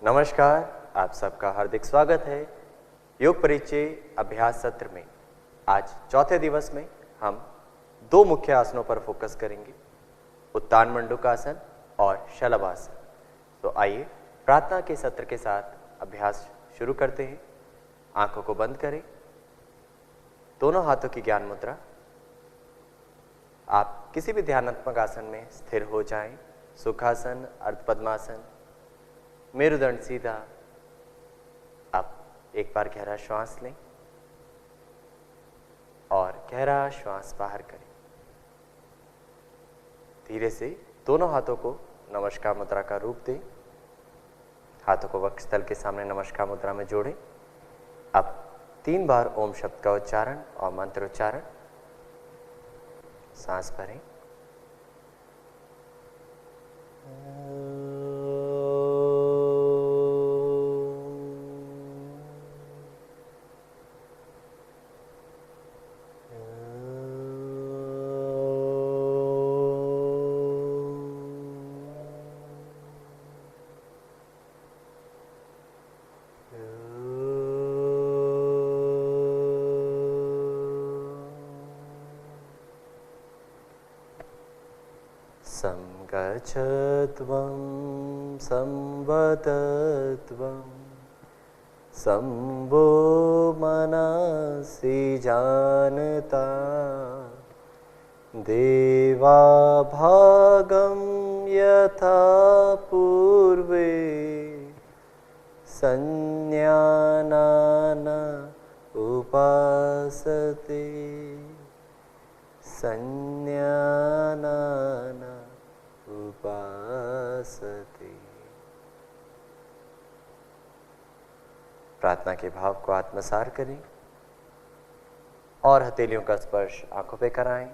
नमस्कार, आप सबका हार्दिक स्वागत है योग परिचय अभ्यास सत्र में। आज चौथे दिवस में हम दो मुख्य आसनों पर फोकस करेंगे, उत्तान मंडूकासन और शलभासन। तो आइए प्रार्थना के सत्र के साथ अभ्यास शुरू करते हैं। आंखों को बंद करें, दोनों हाथों की ज्ञान मुद्रा। आप किसी भी ध्यानात्मक आसन में स्थिर हो जाएं, सुखासन, अर्धपद्मासन, मेरुदंड सीधा। आप एक बार गहरा श्वास लें और गहरा श्वास बाहर करें। धीरे से दोनों हाथों को नमस्कार मुद्रा का रूप दें। हाथों को वक्षस्थल के सामने नमस्कार मुद्रा में जोड़ें। अब 3 बार ओम शब्द का उच्चारण और मंत्र उच्चारण। सांस भरें। संगच्छत्वं संवदत्वं संभो मनसि जानता देवाभागं यथा पूर्वे संज्ञानान उपासते संज्ञानान उपासते। प्रार्थना के भाव को आत्मसार करें और हथेलियों का स्पर्श आंखों पे कराएं।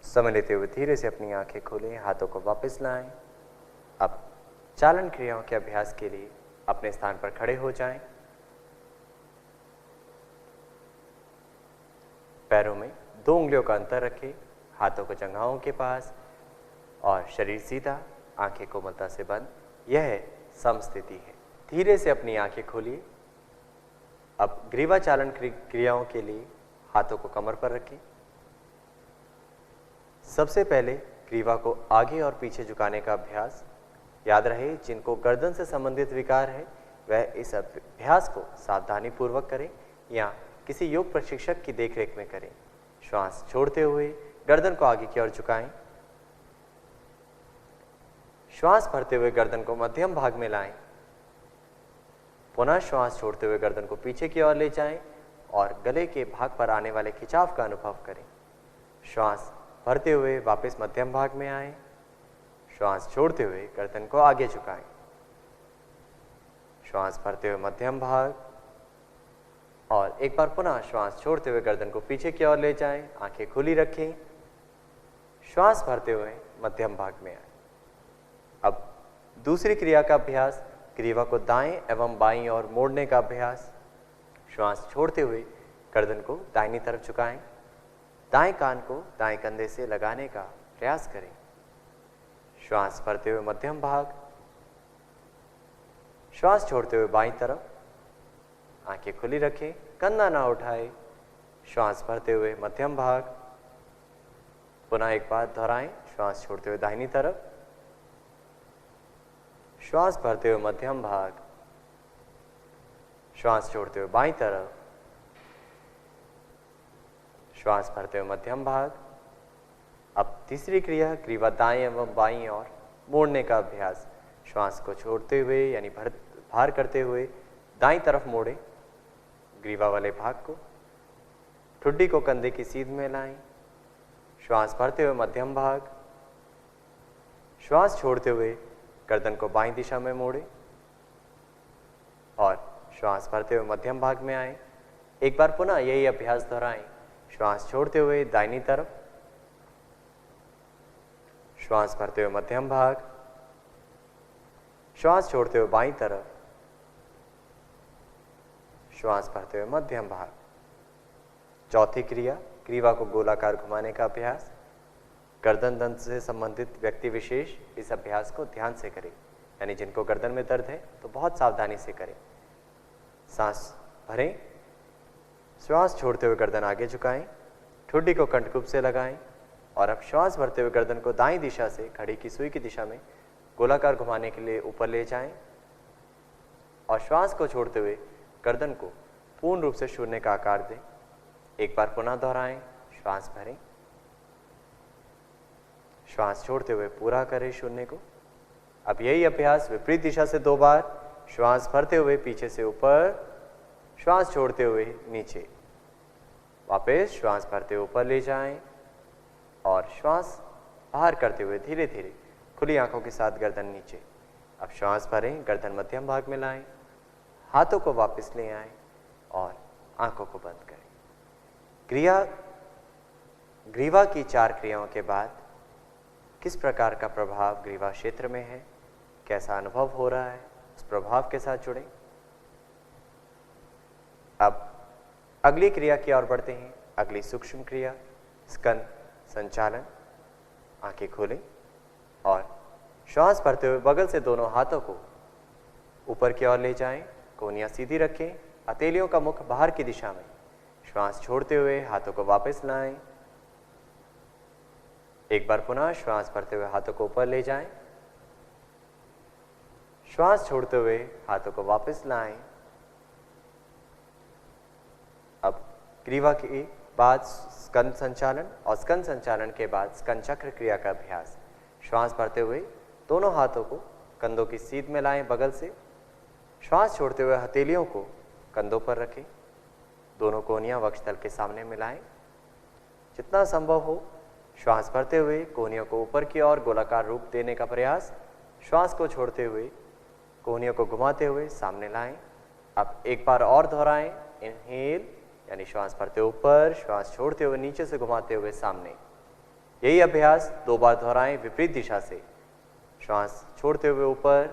समय लेते हुए धीरे से अपनी आंखें खोलें, हाथों को वापस लाएं। अब चालन क्रियाओं के अभ्यास के लिए अपने स्थान पर खड़े हो जाएं। पैरों में 2 उंगलियों का अंतर रखें, हाथों को जंघाओं के पास और शरीर सीधा, आंखें कोमलता से बंद। यह समस्थिति है। धीरे से अपनी आंखें खोलिए। अब ग्रीवा चालन क्रियाओं के लिए हाथों को कमर पर रखें। सबसे पहले ग्रीवा को आगे और पीछे झुकाने का अभ्यास। याद रहे, जिनको गर्दन से संबंधित विकार है वह इस अभ्यास को सावधानी पूर्वक करें या किसी योग प्रशिक्षक की देखरेख में करें। श्वास छोड़ते हुए गर्दन को आगे की ओर झुकाएं। श्वास भरते हुए गर्दन को मध्यम भाग में लाएं। पुनः श्वास छोड़ते हुए गर्दन को पीछे की ओर ले जाएं और गले के भाग पर आने वाले खिंचाव का अनुभव करें। श्वास भरते हुए वापस मध्यम भाग में आएं। श्वास छोड़ते हुए गर्दन को आगे झुकाएं। श्वास भरते हुए मध्यम भाग और एक बार पुनः श्वास छोड़ते हुए गर्दन को पीछे की ओर ले जाएं। आंखें खुली रखें। श्वास भरते हुए मध्यम भाग में आए। अब दूसरी क्रिया का अभ्यास, ग्रीवा को दाएं एवं बाईं ओर मोड़ने का अभ्यास। श्वास छोड़ते हुए गर्दन को दाहिनी तरफ झुकाएं। दाएं कान को दाएं कंधे से लगाने का प्रयास करें। श्वास भरते हुए मध्यम भाग। श्वास छोड़ते हुए बाईं तरफ। आंखें खुली रखें, कंधा ना उठाएं। श्वास भरते हुए मध्यम भाग। पुनः एक बार दोहराएं। श्वास छोड़ते हुए दाहिनी तरफ। श्वास भरते हुए मध्यम भाग। श्वास छोड़ते हुए बाईं तरफ। श्वास भरते हुए मध्यम भाग। अब तीसरी क्रिया, ग्रीवा दाएं एवं बाईं ओर मोड़ने का अभ्यास। श्वास को छोड़ते हुए यानी भार करते हुए दाईं तरफ मोड़ें ग्रीवा वाले भाग को। ठुड्डी को कंधे की सीध में लाएं। श्वास भरते हुए मध्यम भाग। श्वास छोड़ते हुए गर्दन को बाईं दिशा में मोड़ें और श्वास भरते हुए मध्यम भाग में आए। एक बार पुनः यही अभ्यास दोहराएं। श्वास छोड़ते हुए दाहिनी तरफ। श्वास भरते हुए मध्यम भाग। श्वास छोड़ते हुए बाईं तरफ। श्वास भरते हुए मध्यम भाग। चौथी क्रिया, ग्रीवा को गोलाकार घुमाने का अभ्यास। गर्दन दंत से संबंधित व्यक्ति विशेष इस अभ्यास को ध्यान से करें, यानी जिनको गर्दन में दर्द है तो बहुत सावधानी से करें। सांस भरें, श्वास छोड़ते हुए गर्दन आगे झुकाएं, ठुड्डी को कंठकूप से लगाएं और अब श्वास भरते हुए गर्दन को दाईं दिशा से घड़ी की सुई की दिशा में गोलाकार घुमाने के लिए ऊपर ले जाएं और श्वास को छोड़ते हुए गर्दन को पूर्ण रूप से शून्य का आकार दें। एक बार पुनः दोहराएं, श्वास भरें, श्वास छोड़ते हुए पूरा करें शून्य को। अब यही अभ्यास विपरीत दिशा से 2 बार, श्वास भरते हुए पीछे से ऊपर, श्वास छोड़ते हुए नीचे, वापस श्वास भरते हुए ऊपर ले जाएं और श्वास बाहर करते हुए धीरे धीरे खुली आंखों के साथ गर्दन नीचे। अब श्वास भरें, गर्दन मध्यम भाग में लाएं, हाथों को वापस ले आएं और आंखों को बंद करें। ग्रीवा की 4 क्रियाओं के बाद किस प्रकार का प्रभाव ग्रीवा क्षेत्र में है, कैसा अनुभव हो रहा है, उस प्रभाव के साथ जुड़ें। अब अगली क्रिया की ओर बढ़ते हैं। अगली सूक्ष्म क्रिया स्कंद संचालन। आंखें खोलें और श्वास भरते हुए बगल से दोनों हाथों को ऊपर की ओर ले जाएं, कोहनियां सीधी रखें, हथेलियों का मुख बाहर की दिशा में। श्वास छोड़ते हुए हाथों को वापस लाएं। एक बार पुनः श्वास भरते हुए हाथों को ऊपर ले जाएं, श्वास छोड़ते हुए हाथों को वापस लाएं। अब ग्रीवा के बाद स्कंद संचालन और स्कंद संचालन के बाद स्कंद चक्र क्रिया का अभ्यास। श्वास भरते हुए दोनों हाथों को कंधों की सीध में लाएं बगल से, श्वास छोड़ते हुए हथेलियों को कंधों पर रखें, दोनों कोहनियां वक्षस्थल के सामने मिलाएं। जितना संभव हो श्वास भरते हुए कोहनियों को ऊपर की ओर गोलाकार रूप देने का प्रयास, श्वास को छोड़ते हुए कोहनियों को घुमाते हुए सामने लाएं। अब एक बार और दोहराएं, इनहेल यानी श्वास भरते ऊपर, श्वास छोड़ते हुए नीचे से घुमाते हुए सामने। यही अभ्यास 2 बार दोहराएं विपरीत दिशा से, श्वास छोड़ते हुए ऊपर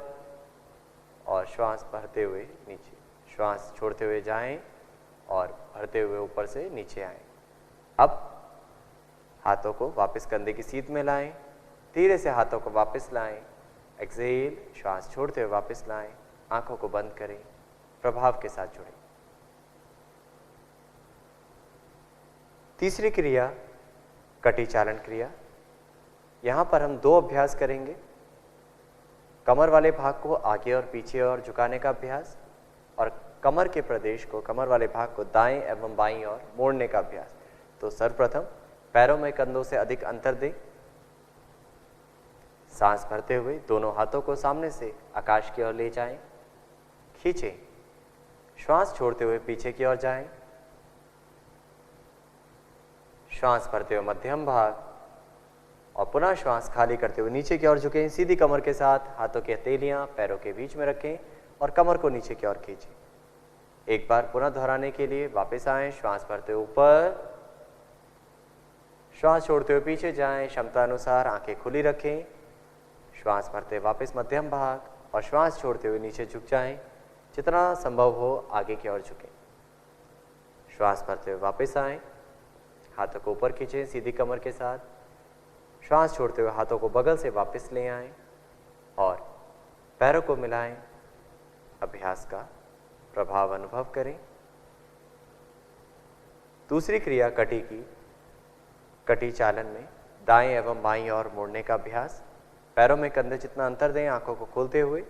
और श्वास भरते हुए नीचे, श्वास छोड़ते हुए जाएं और भरते हुए ऊपर से नीचे आएं। अब हाथों को वापस कंधे की सीध में लाएं, धीरे से हाथों को वापस लाएं, एक्सहेल, श्वास छोड़ते हुए वापस लाएं, आंखों को बंद करें, प्रभाव के साथ जुड़ें। तीसरी क्रिया कटी चालन क्रिया। यहां पर हम 2 अभ्यास करेंगे। कमर वाले भाग को आगे और पीछे और झुकाने का अभ्यास और कमर के प्रदेश को, कमर वाले भाग को दाएं एवं बाईं ओर मोड़ने का अभ्यास। तो सर्वप्रथम पैरों में कंधों से अधिक अंतर दें। सांस भरते हुए दोनों हाथों को सामने से आकाश की ओर ले जाएं, खींचें, श्वास छोड़ते हुए पीछे की ओर जाएं, श्वास भरते हुए मध्यम भाग और पुनः श्वास खाली करते हुए नीचे की ओर झुकें। सीधी कमर के साथ हाथों की हथेलियां पैरों के बीच में रखें और कमर को नीचे की ओर खींचें। एक बार पुनः दोहराने के लिए वापस आएं, श्वास भरते ऊपर, श्वास छोड़ते हुए पीछे जाएं, क्षमता अनुसार आंखें खुली रखें, श्वास भरते वापस मध्यम भाग और श्वास छोड़ते हुए नीचे झुक जाएं, जितना संभव हो आगे की ओर झुकें। श्वास भरते हुए वापस आएं, हाथों को ऊपर खींचें सीधी कमर के साथ, श्वास छोड़ते हुए हाथों को बगल से वापस ले आएं और पैरों को मिलाएं। अभ्यास का प्रभाव अनुभव करें। दूसरी क्रिया कटी की, कटी चालन में दाएं एवं बाईं ओर मोड़ने का अभ्यास। पैरों में कंधे जितना अंतर दें, आंखों को खोलते हुए,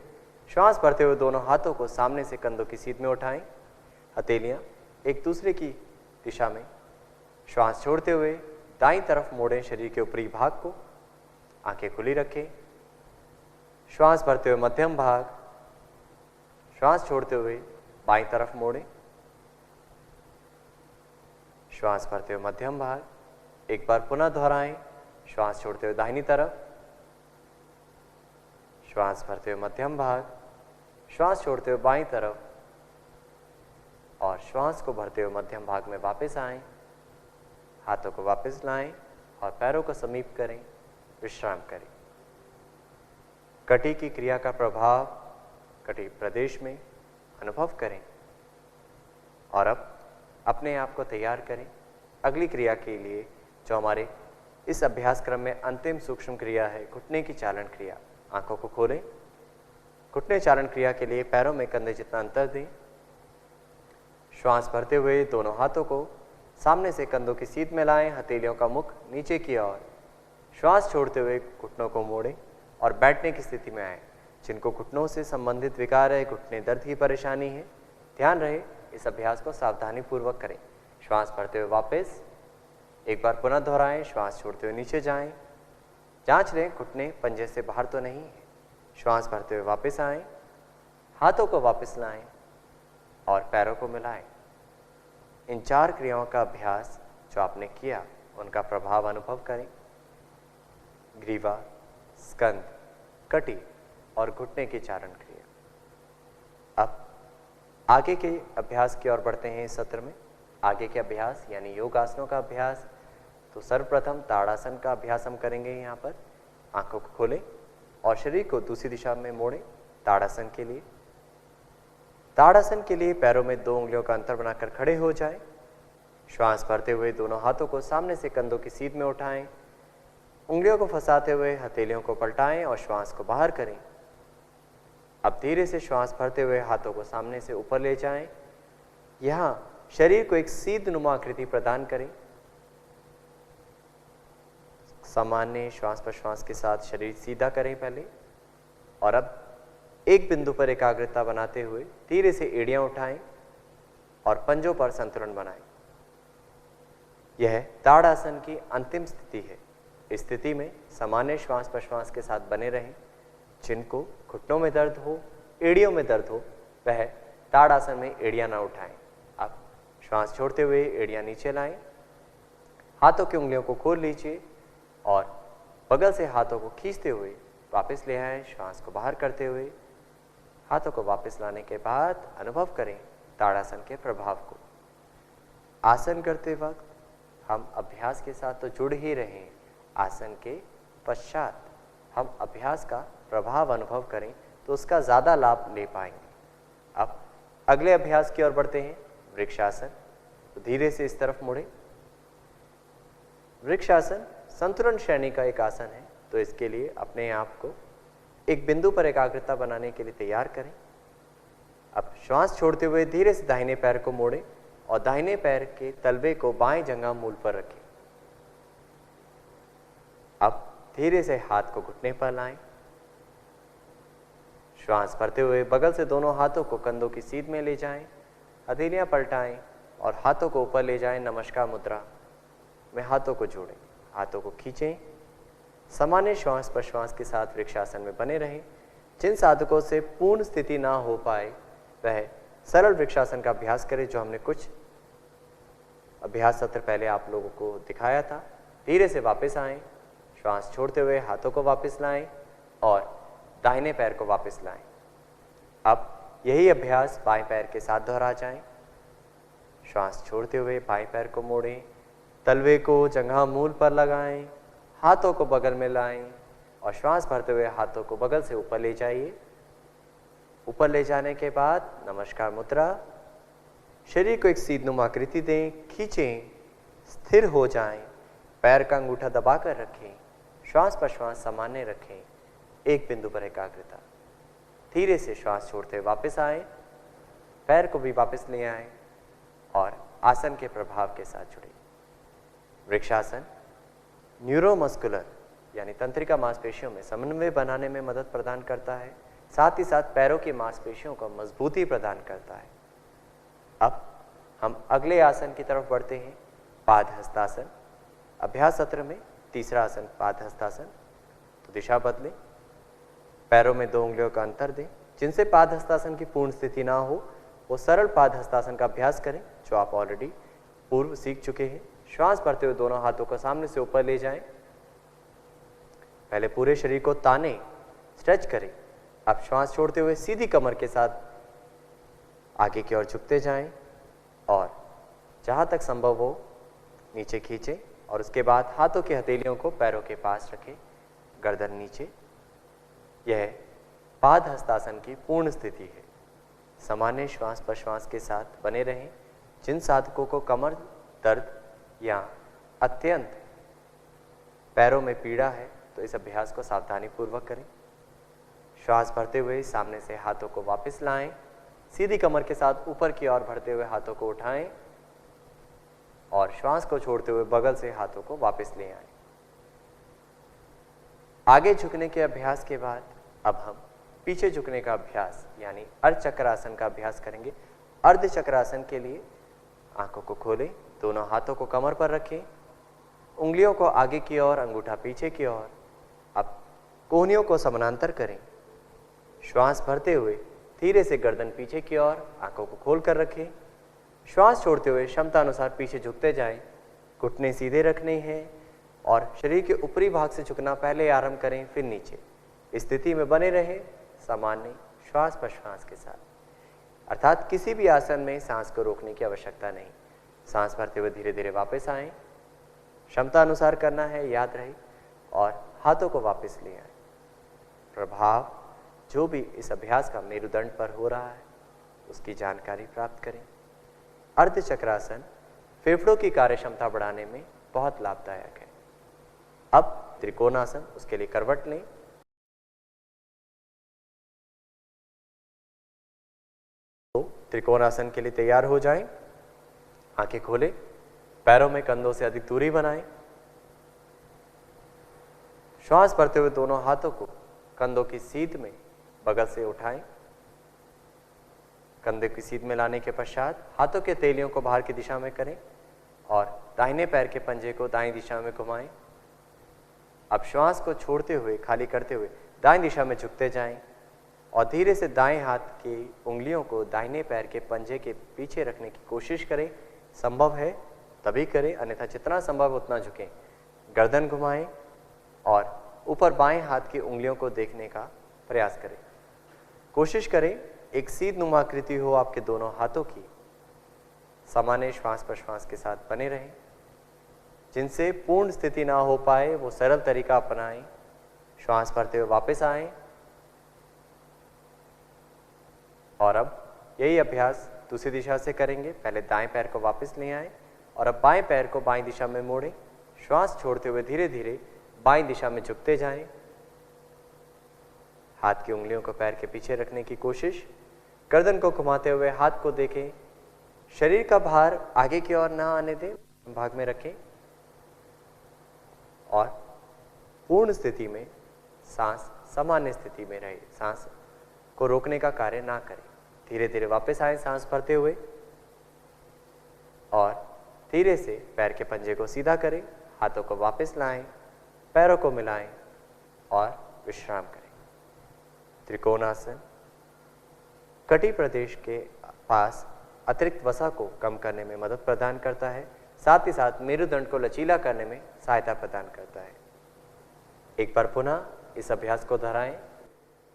श्वास भरते हुए दोनों हाथों को सामने से कंधों की सीध में उठाएं, हथेलियां एक दूसरे की दिशा में, श्वास छोड़ते हुए दाईं तरफ मोड़ें शरीर के ऊपरी भाग को, आंखें खुली रखें, श्वास भरते हुए मध्यम भाग, श्वास छोड़ते हुए बाईं तरफ मोड़ें, श्वास भरते हुए मध्यम भाग। एक बार पुनः दोहराएं, श्वास छोड़ते हुए दाहिनी तरफ, श्वास भरते हुए मध्यम भाग, श्वास छोड़ते हुए बाईं तरफ और श्वास को भरते हुए मध्यम भाग में वापस आएं, हाथों को वापस लाएं और पैरों को समीप करें, विश्राम करें। कटी की क्रिया का प्रभाव कटी प्रदेश में अनुभव करें और अब अपने आप को तैयार करें अगली क्रिया के लिए, जो हमारे इस अभ्यास क्रम में अंतिम सूक्ष्म क्रिया है घुटने की चालन क्रिया। आंखों को खोलें। घुटने चालन क्रिया के लिए पैरों में कंधे जितना अंतर दें। श्वास भरते हुए दोनों हाथों को सामने से कंधों की सीध में लाएं, हथेलियों का मुख नीचे की ओर। श्वास छोड़ते हुए घुटनों को मोड़ें और बैठने की स्थिति में आए। जिनको घुटनों से संबंधित विकार है, घुटने दर्द की परेशानी है, ध्यान रहे इस अभ्यास को सावधानी पूर्वक करें। श्वास भरते हुए वापस एक बार पुनः दोहराएं। श्वास छोड़ते हुए नीचे जाएं। जांच लें घुटने पंजे से बाहर तो नहीं है। श्वास भरते हुए वापस आएं, हाथों को वापस लाएं और पैरों को मिलाएं। इन 4 क्रियाओं का अभ्यास जो आपने किया उनका प्रभाव अनुभव करें। ग्रीवा, स्कंद, कटी और घुटने की चारण क्रिया। अब आगे के अभ्यास की ओर बढ़ते हैं। इस सत्र में आगे के अभ्यास यानी योग आसनों का अभ्यास। तो सर्वप्रथम ताड़ासन का अभ्यास हम करेंगे। यहाँ पर आंखों को खोलें और शरीर को दूसरी दिशा में मोड़ें। ताड़ासन के लिए पैरों में 2 उंगलियों का अंतर बनाकर खड़े हो जाएं। श्वास भरते हुए दोनों हाथों को सामने से कंधों की सीध में उठाएं। उंगलियों को फंसाते हुए हथेलियों को पलटाएं और श्वास को बाहर करें। अब धीरे से श्वास भरते हुए हाथों को सामने से ऊपर ले जाएं। यहाँ शरीर को एक सीध नुमा आकृति प्रदान करें। सामान्य श्वास प्रश्वास के साथ शरीर सीधा करें पहले, और अब एक बिंदु पर एकाग्रता बनाते हुए धीरे से एड़ियां उठाएं और पंजों पर संतुलन बनाएं। यह ताड़ासन की अंतिम स्थिति है। इस स्थिति में सामान्य श्वास प्रश्वास के साथ बने रहें। जिनको घुटनों में दर्द हो, एड़ियों में दर्द हो, वह ताड़ासन में एड़ियां ना उठाएं। अब श्वास छोड़ते हुए एड़ियां नीचे लाएं। हाथों की उंगलियों को खोल लीजिए और बगल से हाथों को खींचते हुए वापस ले आएं। श्वास को बाहर करते हुए हाथों को वापस लाने के बाद अनुभव करें ताड़ासन के प्रभाव को। आसन करते वक्त हम अभ्यास के साथ तो जुड़ ही रहें, आसन के पश्चात हम अभ्यास का प्रभाव अनुभव करें तो उसका ज़्यादा लाभ ले पाएंगे। अब अगले अभ्यास की ओर बढ़ते हैं। वृक्षासन। तो धीरे से इस तरफ मुड़े। वृक्षासन संतुलन श्रेणी का एक आसन है। तो इसके लिए अपने आप को एक बिंदु पर एकाग्रता बनाने के लिए तैयार करें। अब श्वास छोड़ते हुए धीरे से दाहिने पैर को मोड़ें और दाहिने पैर के तलवे को बाएं जंघा मूल पर रखें। अब धीरे से हाथ को घुटने पर लाएं। श्वास भरते हुए बगल से दोनों हाथों को कंधों की सीध में ले जाएं। हथेलियां पलटाएं और हाथों को ऊपर ले जाएं। नमस्कार मुद्रा में हाथों को जोड़ें, हाथों को खींचें। सामान्य श्वास प्रश्वास के साथ वृक्षासन में बने रहें। जिन साधकों से पूर्ण स्थिति ना हो पाए वह सरल वृक्षासन का अभ्यास करें, जो हमने कुछ अभ्यास सत्र पहले आप लोगों को दिखाया था। धीरे से वापस आएं। श्वास छोड़ते हुए हाथों को वापस लाएं और दाहिने पैर को वापस लाएं। अब यही अभ्यास बाएं पैर के साथ दोहरा जाएं। श्वास छोड़ते हुए बाएं पैर को मोड़ें, तलवे को जंघा मूल पर लगाएं, हाथों को बगल में लाएं और श्वास भरते हुए हाथों को बगल से ऊपर ले जाइए। ऊपर ले जाने के बाद नमस्कार मुद्रा। शरीर को एक सीधनुमा आकृति दें, खींचें, स्थिर हो जाएं, पैर का अंगूठा दबाकर रखें, श्वास प्रश्वास सामान्य रखें, एक बिंदु पर एकाग्रता। धीरे से श्वास छोड़ते वापस आए, पैर को भी वापस ले आए और आसन के प्रभाव के साथ जुड़े। वृक्षासन न्यूरोमस्कुलर यानी तंत्रिका मांसपेशियों में समन्वय बनाने में मदद प्रदान करता है, साथ ही साथ पैरों की मांसपेशियों को मजबूती प्रदान करता है। अब हम अगले आसन की तरफ बढ़ते हैं, पादहस्तासन। अभ्यास सत्र में तीसरा आसन पादहस्तासन। तो दिशा बदलें, पैरों में 2 उंगलियों का अंतर दें। जिनसे पादहस्तासन की पूर्ण स्थिति ना हो वो सरल पादहस्तासन का अभ्यास करें, जो आप ऑलरेडी पूर्व सीख चुके हैं। श्वास भरते हुए दोनों हाथों को सामने से ऊपर ले जाएं। पहले पूरे शरीर को ताने, स्ट्रेच करें। अब श्वास छोड़ते हुए सीधी कमर के साथ आगे की ओर झुकते जाएं और जहां तक संभव हो नीचे खींचें और उसके बाद हाथों की हथेलियों को पैरों के पास रखें, गर्दन नीचे। यह पादहस्तासन की पूर्ण स्थिति है। सामान्य श्वास प्रश्वास के साथ बने रहें। जिन साधकों को कमर दर्द या अत्यंत पैरों में पीड़ा है तो इस अभ्यास को सावधानी पूर्वक करें। श्वास भरते हुए सामने से हाथों को वापस लाएं, सीधी कमर के साथ ऊपर की ओर बढ़ते हुए हाथों को उठाएं और श्वास को छोड़ते हुए बगल से हाथों को वापस ले आएं। आगे झुकने के अभ्यास के बाद अब हम पीछे झुकने का अभ्यास यानी अर्ध चक्रासन का अभ्यास करेंगे। अर्ध चक्रासन के लिए आंखों को खोलें, दोनों हाथों को कमर पर रखें, उंगलियों को आगे की ओर, अंगूठा पीछे की ओर। अब कोहनियों को समानांतर करें। श्वास भरते हुए धीरे से गर्दन पीछे की ओर, आंखों को खोलकर रखें। श्वास छोड़ते हुए क्षमता अनुसार पीछे झुकते जाएं। घुटने सीधे रखने हैं और शरीर के ऊपरी भाग से झुकना पहले आरंभ करें, फिर नीचे। इस स्थिति में बने रहें सामान्य श्वास प्रश्वास के साथ, अर्थात किसी भी आसन में सांस को रोकने की आवश्यकता नहीं। सांस भरते हुए धीरे धीरे वापस आएं, क्षमता अनुसार करना है, याद रहे, और हाथों को वापस ले आएं। प्रभाव जो भी इस अभ्यास का मेरुदंड पर हो रहा है उसकी जानकारी प्राप्त करें। अर्ध चक्रासन फेफड़ों की कार्य क्षमता बढ़ाने में बहुत लाभदायक है। अब त्रिकोणासन, उसके लिए करवट लें। तो त्रिकोणासन के लिए तैयार हो जाएं। आंखें खोलें, पैरों में कंधों से अधिक दूरी बनाएं। श्वास भरते हुए दोनों हाथों को कंधों की सीध में बगल से उठाएं। कंधे की सीध में लाने के पश्चात हाथों के तेलियों को बाहर की दिशा में करें और दाहिने पैर के पंजे को दाईं दिशा में घुमाएं। अब श्वास को छोड़ते हुए, खाली करते हुए दाईं दिशा में झुकते जाएं और धीरे से दाएं हाथ की उंगलियों को दाहिने पैर के पंजे के पीछे रखने की कोशिश करें। संभव है तभी करें, अन्यथा जितना संभव उतना झुकें। गर्दन घुमाएं और ऊपर बाएं हाथ की उंगलियों को देखने का प्रयास करें। कोशिश करें एक सीध नुमा आकृति हो आपके दोनों हाथों की। सामान्य श्वास प्रश्वास के साथ बने रहें। जिनसे पूर्ण स्थिति ना हो पाए वो सरल तरीका अपनाएं। श्वास भरते हुए वापस आएं और अब यही अभ्यास दूसरी दिशा से करेंगे। पहले दाएं पैर को वापस ले आएं और अब बाएं पैर को बाएं दिशा में मोड़ें। श्वास छोड़ते हुए धीरे धीरे बाएं दिशा में झुकते जाएं। हाथ की उंगलियों को पैर के पीछे रखने की कोशिश। गर्दन को घुमाते हुए हाथ को देखें। शरीर का भार आगे की ओर ना आने दें, भाग में रखें और पूर्ण स्थिति में सांस सामान्य स्थिति में रहे। सांस को रोकने का कार्य ना करें। धीरे धीरे वापस आए सांस भरते हुए और धीरे से पैर के पंजे को सीधा करें। हाथों को वापस लाएं, पैरों को मिलाएं और विश्राम करें। त्रिकोणासन कटी प्रदेश के पास अतिरिक्त वसा को कम करने में मदद प्रदान करता है, साथ ही साथ मेरुदंड को लचीला करने में सहायता प्रदान करता है। एक बार पुनः इस अभ्यास को दोहराएं।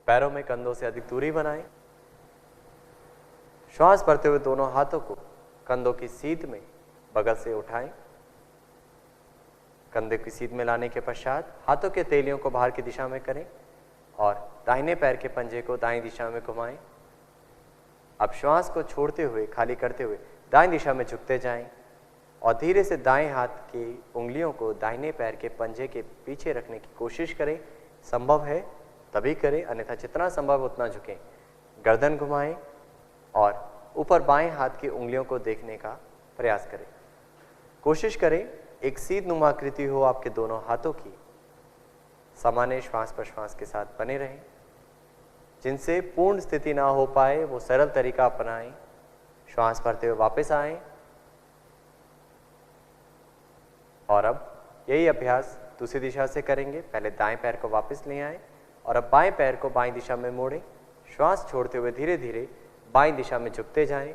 पैरों में कंधों से अधिक दूरी बनाएं। श्वास भरते हुए दोनों हाथों को कंधों की सीध में बगल से उठाएं। कंधे की सीध में लाने के पश्चात हाथों के तेलियों को बाहर की दिशा में करें और दाहिने पैर के पंजे को दाईं दिशा में घुमाएं। अब श्वास को छोड़ते हुए, खाली करते हुए दाईं दिशा में झुकते जाएं और धीरे से दाएं हाथ की उंगलियों को दाहिने पैर के पंजे के पीछे रखने की कोशिश करें। संभव है तभी करें, अन्यथा जितना संभव उतना झुकें। गर्दन घुमाएं और ऊपर बाएं हाथ की उंगलियों को देखने का प्रयास करें। कोशिश करें एक सीध नुमा आकृति हो आपके दोनों हाथों की। सामान्य श्वास प्रश्वास के साथ बने रहें। जिनसे पूर्ण स्थिति ना हो पाए वो सरल तरीका अपनाएं। श्वास भरते हुए वापस आएं और अब यही अभ्यास दूसरी दिशा से करेंगे। पहले दाएं पैर को वापस ले आएं और अब बाएं पैर को बाएं दिशा में मोड़ें। श्वास छोड़ते हुए धीरे धीरे बाएं दिशा में झुकते जाएं।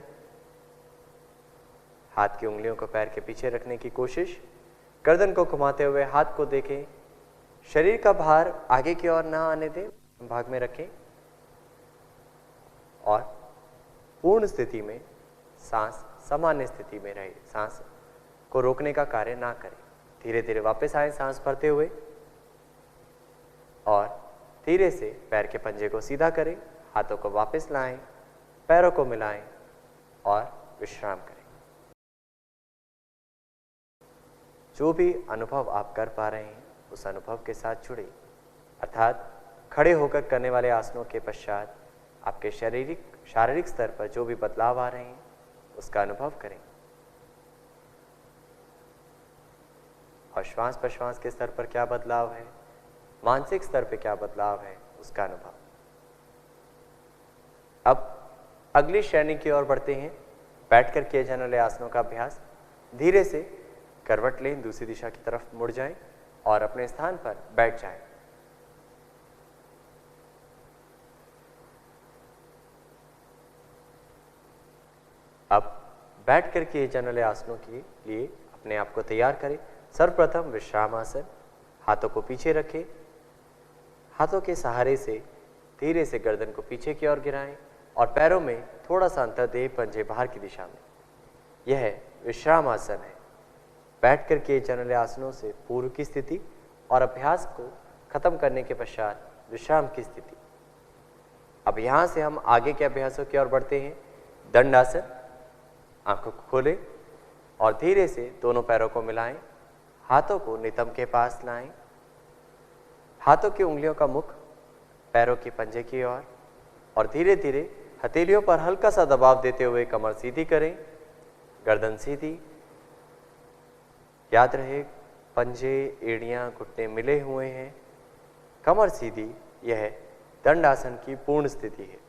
हाथ की उंगलियों को पैर के पीछे रखने की कोशिश। गर्दन को घुमाते हुए हाथ को देखें। शरीर का भार आगे की ओर ना आने दें, भाग में रखें और पूर्ण स्थिति में सांस सामान्य स्थिति में रहे। सांस को रोकने का कार्य ना करें। धीरे धीरे वापस आए सांस भरते हुए और धीरे से पैर के पंजे को सीधा करें। हाथों को वापस लाएं, पैरों को मिलाएं और विश्राम करें। जो भी अनुभव आप कर पा रहे हैं उस अनुभव के साथ जुड़े, अर्थात खड़े होकर करने वाले आसनों के पश्चात आपके शारीरिक स्तर पर जो भी बदलाव आ रहे हैं उसका अनुभव करें और श्वास प्रश्वास के स्तर पर क्या बदलाव है, मानसिक स्तर पर क्या बदलाव है, उसका अनुभव। अब अगली श्रेणी की ओर बढ़ते हैं। बैठकर किए जाने वाले आसनों का अभ्यास। धीरे से करवट लें, दूसरी दिशा की तरफ मुड़ जाएं और अपने स्थान पर बैठ जाएं। अब बैठकर किए जाने वाले आसनों के लिए अपने आप को तैयार करें। सर्वप्रथम विश्राम आसन। हाथों को पीछे रखें, हाथों के सहारे से धीरे से गर्दन को पीछे की ओर गिराएं और पैरों में थोड़ा सा अंतर दें, पंजे बाहर की दिशा में। यह विश्राम आसन है। बैठकर किए जाने वाले आसनों से पूर्व की स्थिति और अभ्यास को खत्म करने के पश्चात विश्राम की स्थिति। अब यहाँ से हम आगे के अभ्यासों की ओर बढ़ते हैं। दंडासन। आंखों को खोलें और धीरे से दोनों पैरों को मिलाएं, हाथों को नितंब के पास लाएं, हाथों की उंगलियों का मुख पैरों की पंजे की ओर और धीरे धीरे हथेलियों पर हल्का सा दबाव देते हुए कमर सीधी करें, गर्दन सीधी। याद रहे पंजे, एड़ियां, घुटने मिले हुए हैं, कमर सीधी। यह दंडासन की पूर्ण स्थिति है।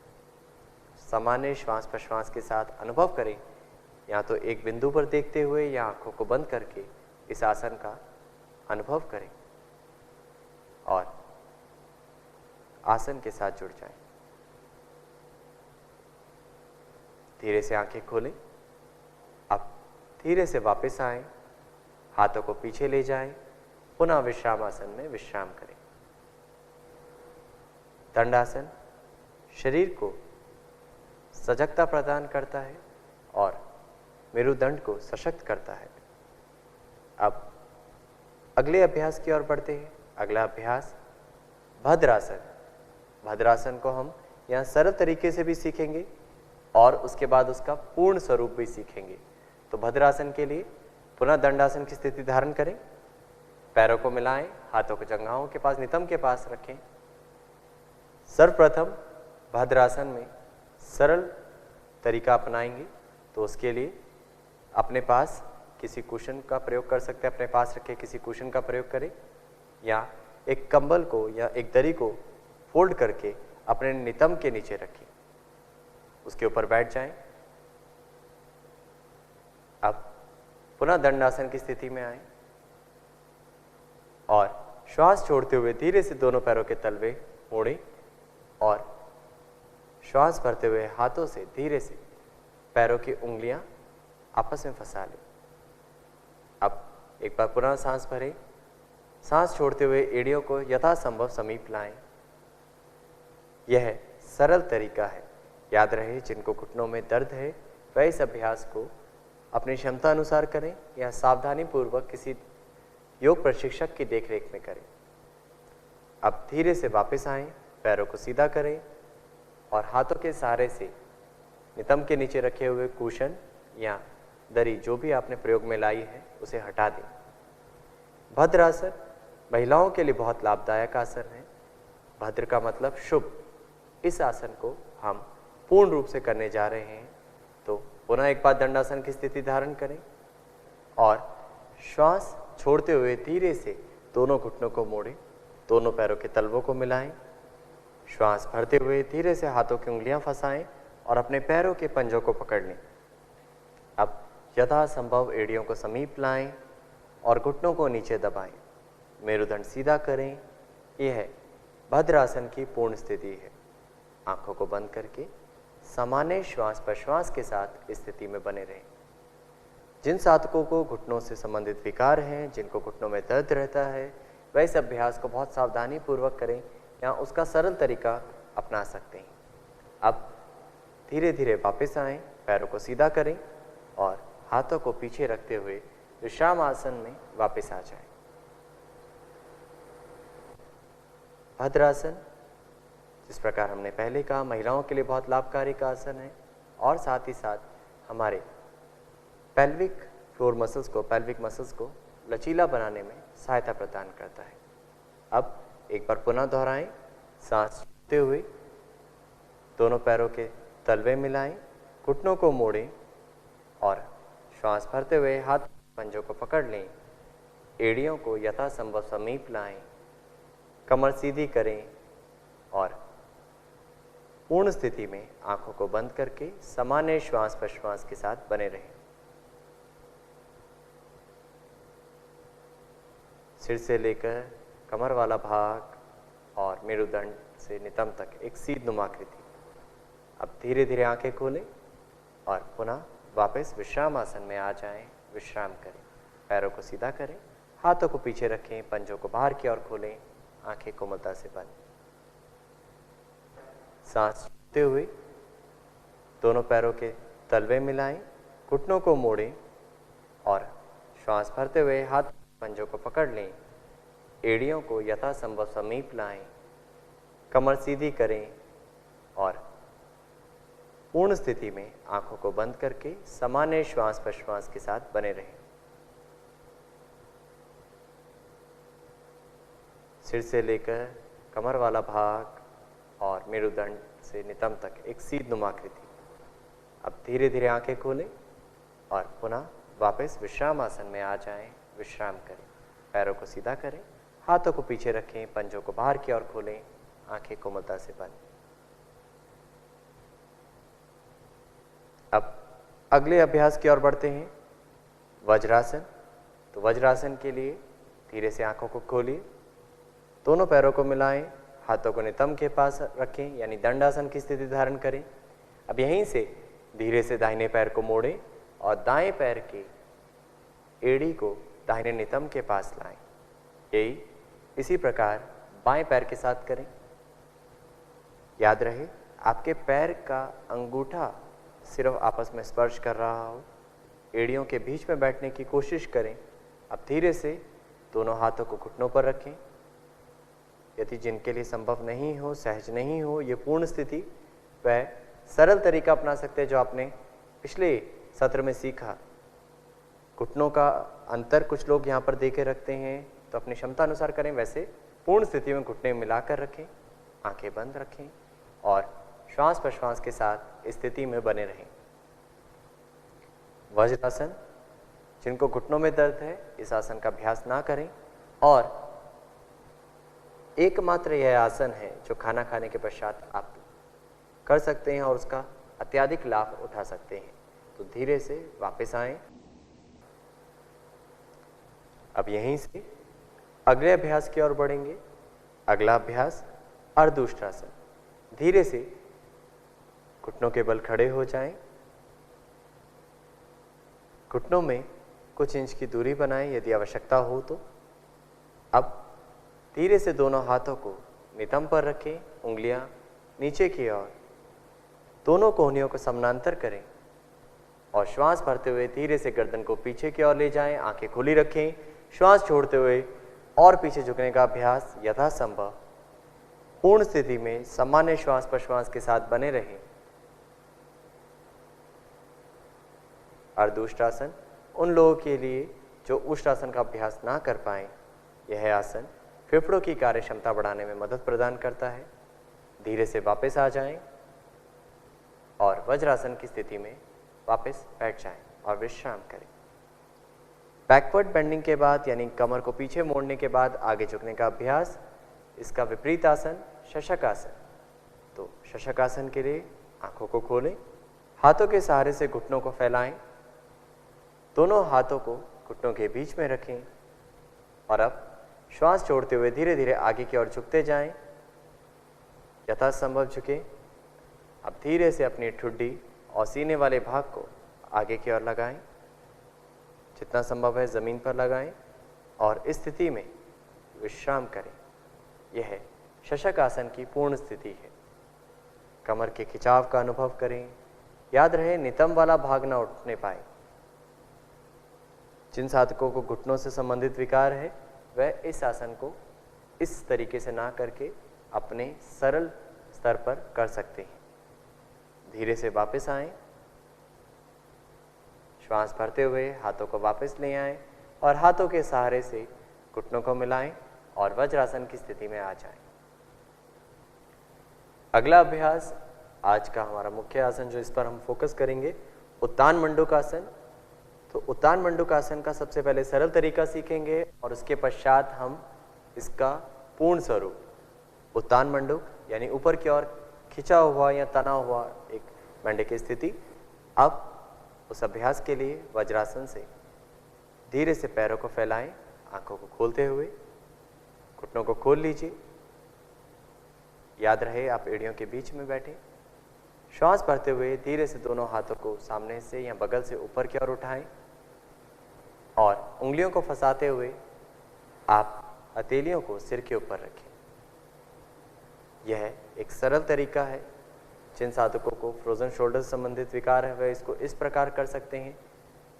सामान्य श्वास प्रश्वास के साथ अनुभव करें, या तो एक बिंदु पर देखते हुए या आंखों को बंद करके इस आसन का अनुभव करें और आसन के साथ जुड़ जाएं। धीरे से आंखें खोलें। अब धीरे से वापस आएं, हाथों को पीछे ले जाएं, पुनः विश्राम आसन में विश्राम करें। दंडासन शरीर को सजगता प्रदान करता है और मेरुदंड को सशक्त करता है। अब अगले अभ्यास की ओर बढ़ते हैं। अगला अभ्यास भद्रासन। भद्रासन को हम यहाँ सरल तरीके से भी सीखेंगे और उसके बाद उसका पूर्ण स्वरूप भी सीखेंगे। तो भद्रासन के लिए पुनः दंडासन की स्थिति धारण करें, पैरों को मिलाएं, हाथों को जंघाओं के पास, नितंब के पास रखें। सर्वप्रथम भद्रासन में सरल तरीका अपनाएंगे तो उसके लिए अपने पास किसी कुशन का प्रयोग कर सकते हैं। अपने पास रखे किसी कुशन का प्रयोग करें या एक कंबल को या एक दरी को फोल्ड करके अपने नितंब के नीचे रखें, उसके ऊपर बैठ जाएं। अब पुनः दंडासन की स्थिति में आए और श्वास छोड़ते हुए धीरे से दोनों पैरों के तलवे मोड़ें और श्वास भरते हुए हाथों से धीरे से पैरों की उंगलियां आपस में फंसा लें। अब एक बार पुनः सांस भरें, सांस छोड़ते हुए एड़ियों को यथासंभव समीप लाएं। यह सरल तरीका है। याद रहे जिनको घुटनों में दर्द है वह इस अभ्यास को अपनी क्षमता अनुसार करें या सावधानी पूर्वक किसी योग प्रशिक्षक की देखरेख में करें। अब धीरे से वापस आएं, पैरों को सीधा करें और हाथों के सहारे से नितंब के नीचे रखे हुए कुशन या दरी जो भी आपने प्रयोग में लाई है उसे हटा दें। भद्रासन महिलाओं के लिए बहुत लाभदायक आसन है। भद्र का मतलब शुभ। इस आसन को हम पूर्ण रूप से करने जा रहे हैं। तो पुनः एक बार दंडासन की स्थिति धारण करें और श्वास छोड़ते हुए धीरे से दोनों घुटनों को मोड़ें, दोनों पैरों के तलवों को मिलाएं। श्वास भरते हुए धीरे से हाथों की उंगलियां फंसाएं और अपने पैरों के पंजों को पकड़ लें। अब यथासंभव एड़ियों को समीप लाएं और घुटनों को नीचे दबाएं। मेरुदंड सीधा करें। यह भद्रासन की पूर्ण स्थिति है। आंखों को बंद करके सामान्य श्वास प्रश्वास के साथ इस स्थिति में बने रहें। जिन साधकों को घुटनों से संबंधित विकार हैं, जिनको घुटनों में दर्द रहता है, वह इस अभ्यास को बहुत सावधानी पूर्वक करें या उसका सरल तरीका अपना सकते हैं। अब धीरे धीरे वापस आएं, पैरों को सीधा करें और हाथों को पीछे रखते हुए विश्राम आसन में वापस आ जाएं। भद्रासन जिस प्रकार हमने पहले कहा महिलाओं के लिए बहुत लाभकारी का आसन है और साथ ही साथ हमारे पेल्विक फ्लोर मसल्स को, पेल्विक मसल्स को लचीला बनाने में सहायता प्रदान करता है। अब एक बार पुनः दोहराएं। सांस छोड़ते हुए दोनों पैरों के तलवे मिलाएं, घुटनों को मोड़ें और श्वास भरते हुए हाथ पंजों को पकड़ लें। एड़ियों को यथासंभव समीप लाएं, कमर सीधी करें और पूर्ण स्थिति में आंखों को बंद करके सामान्य श्वास प्रश्वास के साथ बने रहें। सिर से लेकर कमर वाला भाग और मेरुदंड से नितंब तक एक सीध आकृति। अब धीरे धीरे आंखें खोलें और पुनः वापस विश्राम आसन में आ जाएं। विश्राम करें, पैरों को सीधा करें, हाथों को पीछे रखें, पंजों को बाहर की ओर खोलें, आंखें कोमलता से बंद। सांस छोड़ते हुए दोनों पैरों के तलवे मिलाएं, घुटनों को मोड़ें और श्वास भरते हुए हाथ पंजों को पकड़ लें। एड़ियों को यथासंभव समीप लाएं, कमर सीधी करें और पूर्ण स्थिति में आंखों को बंद करके सामान्य श्वास प्रश्वास के साथ बने रहें। सिर से लेकर कमर वाला भाग और मेरुदंड से नितंब तक एक सीध आकृति। अब धीरे धीरे आंखें खोलें और पुनः वापस विश्राम आसन में आ जाएं। विश्राम करें, पैरों को सीधा करें, हाथों को पीछे रखें, पंजों को बाहर की ओर खोलें, आंखें कोमलता से बंद। अब अगले अभ्यास की ओर बढ़ते हैं, वज्रासन। तो वज्रासन के लिए धीरे से आंखों को खोलिए, दोनों पैरों को मिलाएं, हाथों को नितंब के पास रखें यानी दंडासन की स्थिति धारण करें। अब यहीं से धीरे से दाहिने पैर को मोड़ें और दाएं पैर की एड़ी को दाहिने नितंब के पास लाएं। यही इसी प्रकार बाएं पैर के साथ करें। याद रहे आपके पैर का अंगूठा सिर्फ आपस में स्पर्श कर रहा हो, एड़ियों के बीच में बैठने की कोशिश करें। अब धीरे से दोनों हाथों को घुटनों पर रखें। यदि जिनके लिए संभव नहीं हो, सहज नहीं हो ये पूर्ण स्थिति, वह सरल तरीका अपना सकते हैं जो आपने पिछले सत्र में सीखा। घुटनों का अंतर कुछ लोग यहाँ पर दे के रखते हैं, तो अपनी क्षमता अनुसार करें। वैसे पूर्ण स्थिति में घुटने मिलाकर रखें, आंखें बंद रखें और श्वास प्रश्वास के साथ स्थिति में बने रहें। वज्रासन, जिनको घुटनों में दर्द है इस आसन का अभ्यास ना करें और एकमात्र यह आसन है जो खाना खाने के पश्चात आप कर सकते हैं और उसका अत्यधिक लाभ उठा सकते हैं। तो धीरे से वापस आएं। अब यहीं से अगले अभ्यास की ओर बढ़ेंगे। अगला अभ्यास अर्धउष्ट्रासन। धीरे से घुटनों के बल खड़े हो जाएं, घुटनों में कुछ इंच की दूरी बनाएं यदि आवश्यकता हो तो। अब धीरे से दोनों हाथों को नितंब पर रखें, उंगलियां नीचे की ओर, दोनों कोहनियों को समानांतर करें और श्वास भरते हुए धीरे से गर्दन को पीछे की ओर ले जाएं, आंखें खुली रखें। श्वास छोड़ते हुए और पीछे झुकने का अभ्यास यथासंभव पूर्ण स्थिति में सामान्य श्वास प्रश्वास के साथ बने रहें। अर्धउष्ट्रासन उन लोगों के लिए जो उष्ट्रासन का अभ्यास ना कर पाएं। यह आसन फेफड़ों की कार्य क्षमता बढ़ाने में मदद प्रदान करता है। धीरे से वापस आ जाएं और वज्रासन की स्थिति में वापस बैठ जाएं और विश्राम करें। बैकवर्ड बेंडिंग के बाद यानी कमर को पीछे मोड़ने के बाद आगे झुकने का अभ्यास, इसका विपरीत आसन शशक आसन। तो शशक आसन के लिए आंखों को खोलें, हाथों के सहारे से घुटनों को फैलाएं, दोनों हाथों को घुटनों के बीच में रखें और अब श्वास छोड़ते हुए धीरे धीरे आगे की ओर झुकते जाएं। यथासंभव झुकें। अब धीरे से अपनी ठुड्डी और सीने वाले भाग को आगे की ओर लगाएं, जितना संभव है जमीन पर लगाएं और इस स्थिति में विश्राम करें। यह शशक आसन की पूर्ण स्थिति है। कमर के खिंचाव का अनुभव करें। याद रहे नितंब वाला भाग ना उठने पाए। जिन साधकों को घुटनों से संबंधित विकार है वह इस आसन को इस तरीके से ना करके अपने सरल स्तर पर कर सकते हैं। धीरे से वापस आएं, श्वास भरते हुए हाथों को वापस ले आएं और हाथों के सहारे से घुटनों को मिलाएं और वज्रासन की स्थिति में आ जाएं। अगला अभ्यास आज का हमारा मुख्य आसन जो इस पर हम फोकस करेंगे, उत्तान मंडूकासन। तो उत्तान मंडूकासन का सबसे पहले सरल तरीका सीखेंगे और उसके पश्चात हम इसका पूर्ण स्वरूप उत्तान मंडूक यानी ऊपर की ओर खिंचा हुआ या तना हुआ एक मेंढक की स्थिति। अब उस अभ्यास के लिए वज्रासन से धीरे से पैरों को फैलाएं, आंखों को खोलते हुए घुटनों को खोल लीजिए। याद रहे आप एड़ियों के बीच में बैठे। श्वास भरते हुए धीरे से दोनों हाथों को सामने से या बगल से ऊपर की ओर उठाएं और उंगलियों को फंसाते हुए आप हथेलियों को सिर के ऊपर रखें। यह एक सरल तरीका है। जिन साधकों को फ्रोजन शोल्डर संबंधित विकार है वह इसको इस प्रकार कर सकते हैं।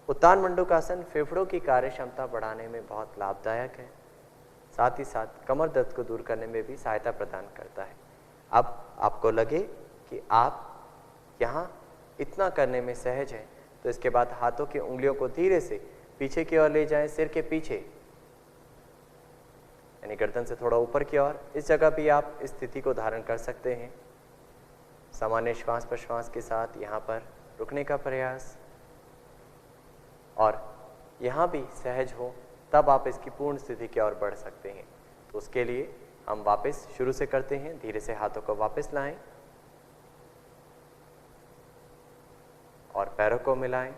उत्तान मंडूकासन फेफड़ों की कार्य क्षमता बढ़ाने में बहुत लाभदायक है, साथ ही साथ कमर दर्द को दूर करने में भी सहायता प्रदान करता है। अब आपको लगे कि आप यहाँ इतना करने में सहज हैं, तो इसके बाद हाथों की उंगलियों को धीरे से पीछे की ओर ले जाएं, सिर के पीछे यानी गर्दन से थोड़ा ऊपर की ओर। इस जगह भी आप इस स्थिति को धारण कर सकते हैं। सामान्य श्वास प्रश्वास के साथ यहाँ पर रुकने का प्रयास, और यहाँ भी सहज हो तब आप इसकी पूर्ण स्थिति की ओर बढ़ सकते हैं। तो उसके लिए हम वापस शुरू से करते हैं। धीरे से हाथों को वापस लाएं और पैरों को मिलाएं।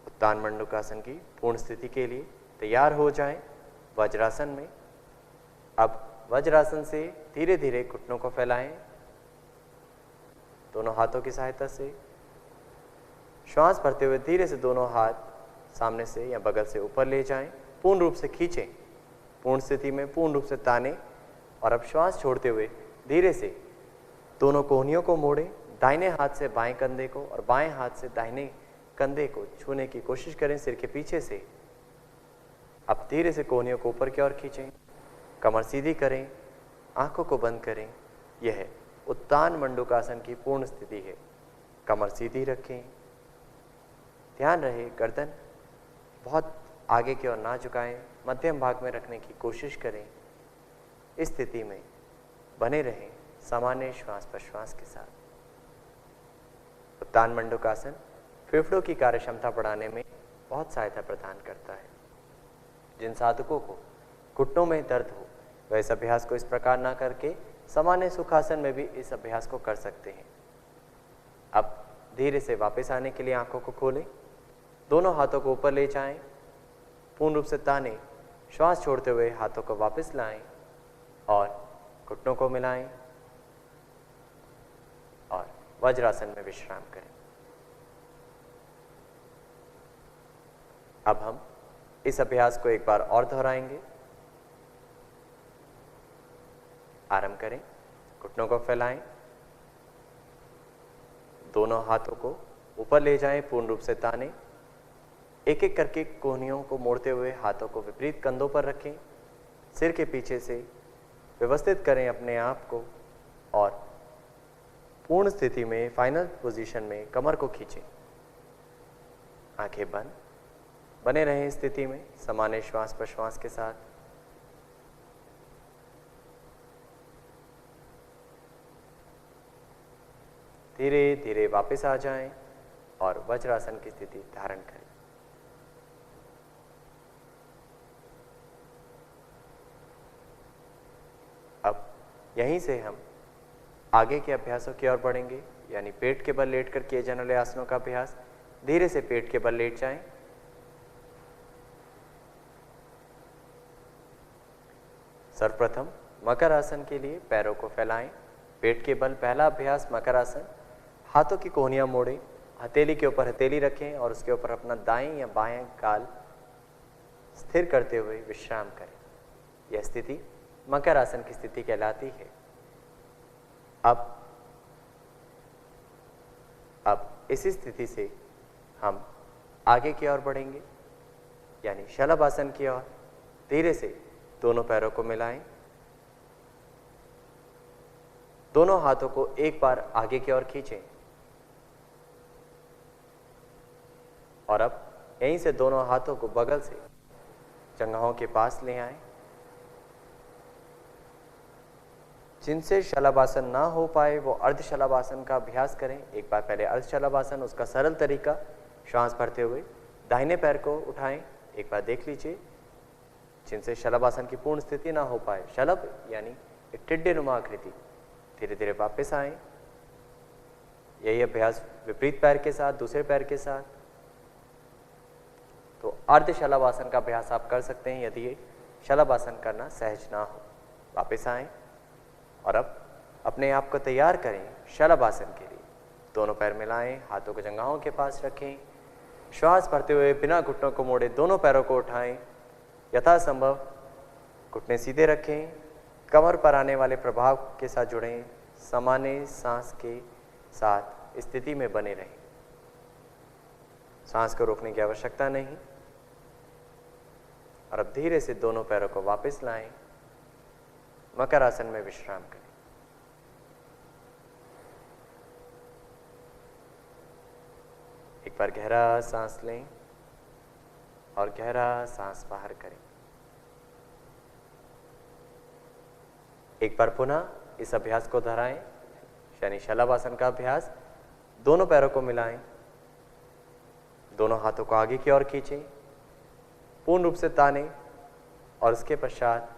उत्तान मंडूकासन की पूर्ण स्थिति के लिए तैयार हो जाएं वज्रासन में। अब वज्रासन से धीरे धीरे घुटनों को फैलाएं दोनों हाथों की सहायता से। श्वास भरते हुए धीरे से दोनों हाथ सामने से या बगल से ऊपर ले जाएं, पूर्ण रूप से खींचें, पूर्ण स्थिति में पूर्ण रूप से ताने। और अब श्वास छोड़ते हुए धीरे से दोनों कोहनियों को मोड़ें, दाहिने हाथ से बाएं कंधे को और बाएं हाथ से दाहिने कंधे को छूने की कोशिश करें सिर के पीछे से। अब धीरे से कोहनियों को ऊपर की ओर खींचें, कमर सीधी करें, आंखों को बंद करें। यह उत्तान मंडूकासन की पूर्ण स्थिति है। कमर सीधी रखें, ध्यान रहे गर्दन बहुत आगे की ओर ना झुकाएं, मध्यम भाग में रखने की कोशिश करें। इस स्थिति में बने रहें सामान्य श्वास प्रश्वास के साथ। उत्तान मंडूकासन फेफड़ों की कार्य क्षमता बढ़ाने में बहुत सहायता प्रदान करता है। जिन साधकों को घुटनों में दर्द हो वह इस अभ्यास को इस प्रकार ना करके सामान्य सुखासन में भी इस अभ्यास को कर सकते हैं। अब धीरे से वापस आने के लिए आंखों को खोलें, दोनों हाथों को ऊपर ले जाएं, पूर्ण रूप से ताने, श्वास छोड़ते हुए हाथों को वापस लाएं और घुटनों को मिलाएं और वज्रासन में विश्राम करें। अब हम इस अभ्यास को एक बार और दोहराएंगे। आरंभ करें, घुटनों को फैलाएं, दोनों हाथों को ऊपर ले जाएं, पूर्ण रूप से ताने, एक एक करके कोहनियों को मोड़ते हुए हाथों को विपरीत कंधों पर रखें, सिर के पीछे से व्यवस्थित करें अपने आप को और पूर्ण स्थिति में फाइनल पोजीशन में कमर को खींचें। आंखें बंद, बने रहें स्थिति में सामान्य श्वास प्रश्वास के साथ। धीरे धीरे वापस आ जाएं और वज्रासन की स्थिति धारण करें। अब यहीं से हम आगे के अभ्यासों की ओर बढ़ेंगे, यानी पेट के बल लेटकर किए जाने वाले आसनों का अभ्यास। धीरे से पेट के बल लेट जाएं, सर्वप्रथम मकर आसन के लिए पैरों को फैलाएं, पेट के बल पहला अभ्यास मकर आसन। हाथों की कोहनियां मोड़ें, हथेली के ऊपर हथेली रखें और उसके ऊपर अपना दाएं या बाएं गाल स्थिर करते हुए विश्राम करें। यह स्थिति मकर आसन की स्थिति कहलाती है। अब इसी स्थिति से हम आगे की ओर बढ़ेंगे, यानी शलभ आसन की ओर। धीरे से दोनों पैरों को मिलाएं, दोनों हाथों को एक बार आगे की ओर खींचें और अब यहीं से दोनों हाथों को बगल से जंघाओं के पास ले आए। जिनसे शलभासन ना हो पाए वो अर्ध शलभासन का अभ्यास करें। एक बार पहले अर्ध शलभासन, उसका सरल तरीका, श्वास भरते हुए दाहिने पैर को उठाएं। एक बार देख लीजिए। जिनसे शलभासन की पूर्ण स्थिति ना हो पाए, शलभ यानी एक टिड्डे नुमा आकृति, धीरे धीरे वापस आए। यही अभ्यास विपरीत पैर के साथ, दूसरे पैर के साथ। तो अर्ध शलभासन का अभ्यास आप कर सकते हैं यदि ये शलभासन करना सहज ना हो। वापस आएं और अब अपने आप को तैयार करें शलभासन के लिए। दोनों पैर मिलाएं, हाथों को जंघाओं के पास रखें। श्वास भरते हुए बिना घुटनों को मोड़े दोनों पैरों को उठाएं। यथासंभव घुटने सीधे रखें। कमर पर आने वाले प्रभाव के साथ जुड़ें। सामान्य सांस के साथ स्थिति में बने रहें। सांस को रोकने की आवश्यकता नहीं। और अब धीरे से दोनों पैरों को वापस लाएं। मकर आसन में विश्राम करें। एक बार गहरा सांस लें और गहरा सांस बाहर करें। एक बार पुनः इस अभ्यास को दोहराएं, यानी शलभासन का अभ्यास। दोनों पैरों को मिलाएं, दोनों हाथों को आगे की ओर खींचें, पूर्ण रूप से तानें और उसके पश्चात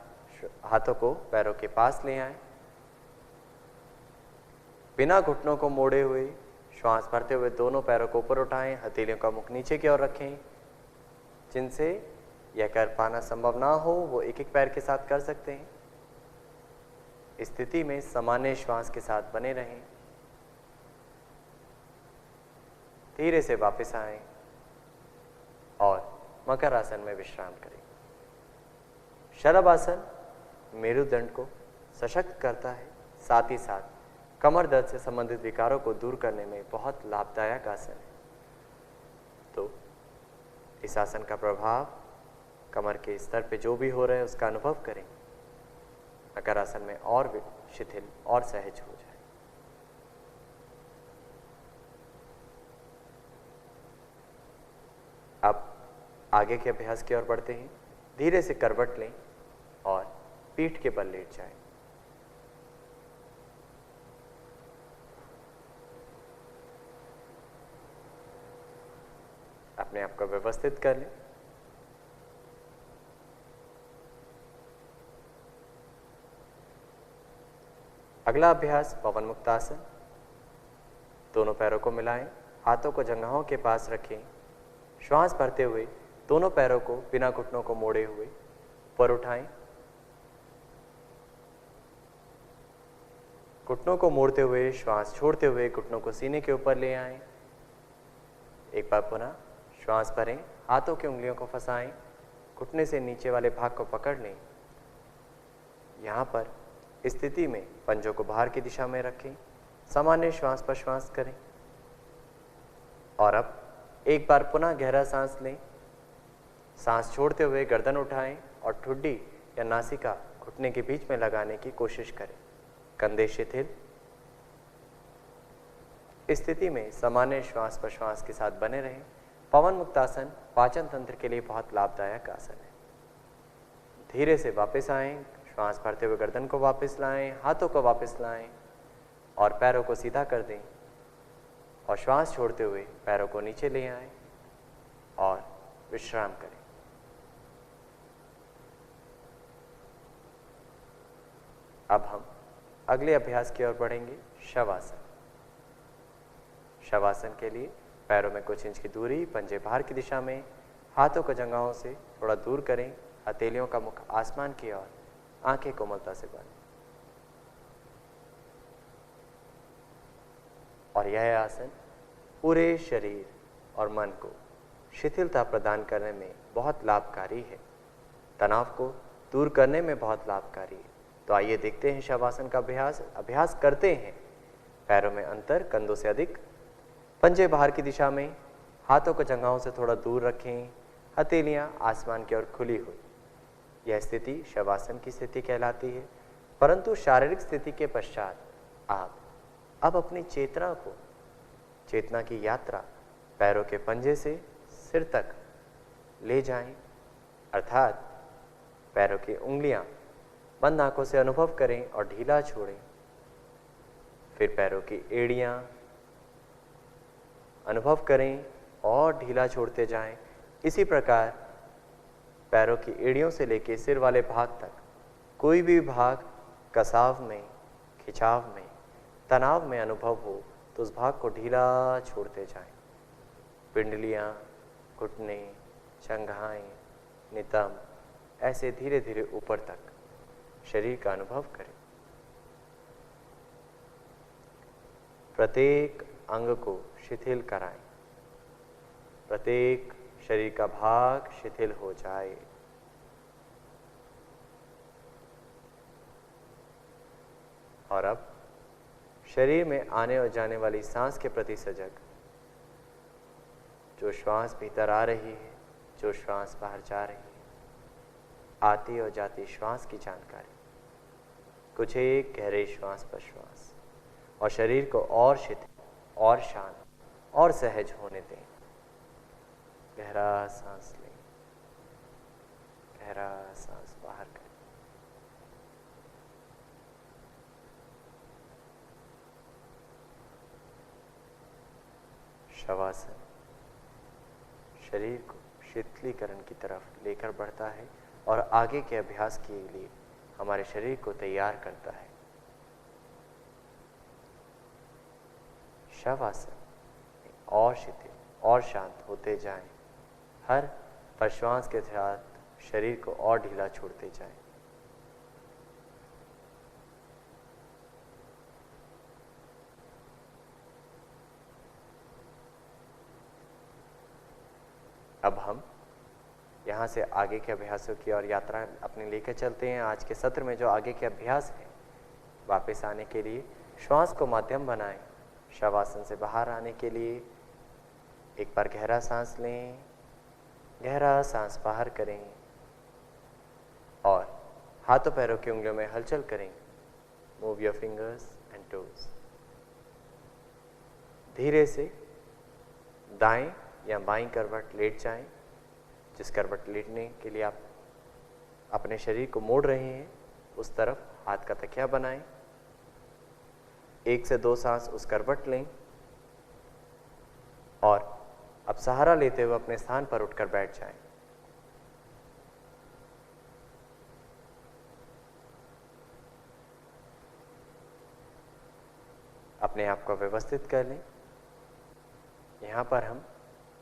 हाथों को पैरों के पास ले आएं। बिना घुटनों को मोड़े हुए श्वास भरते हुए दोनों पैरों को ऊपर उठाएं। हथेलियों का मुख नीचे की ओर रखें। जिनसे यह कर पाना संभव ना हो वो एक एक पैर के साथ कर सकते हैं। इस स्थिति में सामान्य श्वास के साथ बने रहें। धीरे से वापस आएं और मकर आसन में विश्राम करें। शलभासन मेरुदंड को सशक्त करता है, साथ ही साथ कमर दर्द से संबंधित विकारों को दूर करने में बहुत लाभदायक आसन है। तो इस आसन का प्रभाव कमर के स्तर पे जो भी हो रहा है उसका अनुभव करें। मकर आसन में और शिथिल और सहज हो जाए। अब आगे के अभ्यास की ओर बढ़ते हैं। धीरे से करवट लें और पीठ के बल लेट जाएं। अपने आप को व्यवस्थित कर लें। अगला अभ्यास पवन मुक्तासन। दोनों पैरों को मिलाएं, हाथों को जंघाओं के पास रखें। श्वास भरते हुए दोनों पैरों को बिना घुटनों को मोड़े हुए ऊपर उठाएं। घुटनों को मोड़ते हुए श्वास छोड़ते हुए घुटनों को सीने के ऊपर ले आएं। एक बार पुनः श्वास भरें, हाथों की उंगलियों को फंसाएं, घुटने से नीचे वाले भाग को पकड़ लें। यहाँ पर स्थिति में पंजों को बाहर की दिशा में रखें। सामान्य श्वास पर श्वास करें। और अब एक बार पुनः गहरा सांस लें। सांस छोड़ते हुए गर्दन उठाएं और ठुड्डी या नासिका घुटने के बीच में लगाने की कोशिश करें। कंधे शिथिल। स्थिति में सामान्य श्वास पर श्वास के साथ बने रहें। पवन मुक्तासन पाचन तंत्र के लिए बहुत लाभदायक आसन है। धीरे से वापस आएं, श्वास भरते हुए गर्दन को वापस लाएं, हाथों को वापस लाएं और पैरों को सीधा कर दें। और श्वास छोड़ते हुए पैरों को नीचे ले आएं और विश्राम करें। अब हम अगले अभ्यास की ओर बढ़ेंगे, शवासन। शवासन के लिए पैरों में कुछ इंच की दूरी, पंजे बाहर की दिशा में, हाथों को जंघाओं से थोड़ा दूर करें। हथेलियों का मुख आसमान की ओर, आंखें कोमलता से बंद। और यह आसन पूरे शरीर और मन को शिथिलता प्रदान करने में बहुत लाभकारी है, तनाव को दूर करने में बहुत लाभकारी है। तो आइए देखते हैं शवासन का अभ्यास करते हैं। पैरों में अंतर, कंधों से अधिक, पंजे बाहर की दिशा में, हाथों को जंघाओं से थोड़ा दूर रखें, हथेलियां आसमान की ओर खुली हुई। यह स्थिति शवासन की स्थिति कहलाती है। परंतु शारीरिक स्थिति के पश्चात आप अब अपनी चेतना की यात्रा पैरों के पंजे से सिर तक ले जाएं, अर्थात पैरों की उंगलियां बंद आंखों से अनुभव करें और ढीला छोड़ें। फिर पैरों की एड़ियां अनुभव करें और ढीला छोड़ते जाएं। इसी प्रकार पैरों की एड़ियों से लेकर सिर वाले भाग तक कोई भी भाग कसाव में, खिंचाव में, तनाव में अनुभव हो तो उस भाग को ढीला छोड़ते जाएं। पिंडलियां, घुटने, जंघाएं, नितंब ऐसे धीरे धीरे ऊपर तक शरीर का अनुभव करें। प्रत्येक अंग को शिथिल कराएं, प्रत्येक शरीर का भाग शिथिल हो जाए। और अब शरीर में आने और जाने वाली सांस के प्रति सजग, जो श्वास भीतर आ रही है, जो श्वास बाहर जा रही है, आती और जाती श्वास की जानकारी, कुछ एक गहरे श्वास प्रश्वास और शरीर को और शिथिल और शांत और सहज होने दें। गहरा सांस लें, गहरा सांस बाहर करें। शवासन शरीर को शिथिलीकरण की तरफ लेकर बढ़ता है और आगे के अभ्यास के लिए हमारे शरीर को तैयार करता है। शवासन और शिथिल और शांत होते जाएं। हर प्रश्वास के साथ शरीर को और ढीला छोड़ते जाएं। अब हम यहाँ से आगे के अभ्यासों की और यात्रा अपनी लेकर चलते हैं। आज के सत्र में जो आगे के अभ्यास हैं, वापस आने के लिए श्वास को माध्यम बनाएं। शवासन से बाहर आने के लिए एक बार गहरा सांस लें, गहरा सांस बाहर करें और हाथों पैरों की उंगलियों में हलचल करें। Move your fingers and toes. धीरे से दाएं या बाईं करवट लेट जाएं। जिस करवट लेटने के लिए आप अपने शरीर को मोड़ रहे हैं उस तरफ हाथ का तकिया बनाएं। 1 से 2 सांस उस करवट लें और अब सहारा लेते हुए अपने स्थान पर उठकर बैठ जाएं। अपने आप को व्यवस्थित कर लें। यहाँ पर हम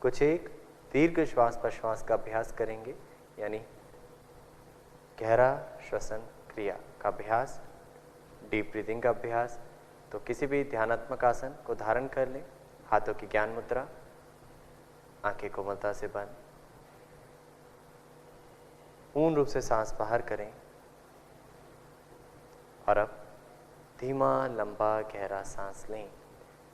कुछ एक दीर्घ श्वास प्रश्वास का अभ्यास करेंगे, यानी गहरा श्वसन क्रिया का अभ्यास, डीप ब्रीदिंग का अभ्यास। तो किसी भी ध्यानात्मक आसन को धारण कर लें। हाथों की ज्ञान मुद्रा, आंखें कोमलता से बंद, पूर्ण रूप से सांस बाहर करें और अब धीमा लंबा गहरा सांस लें।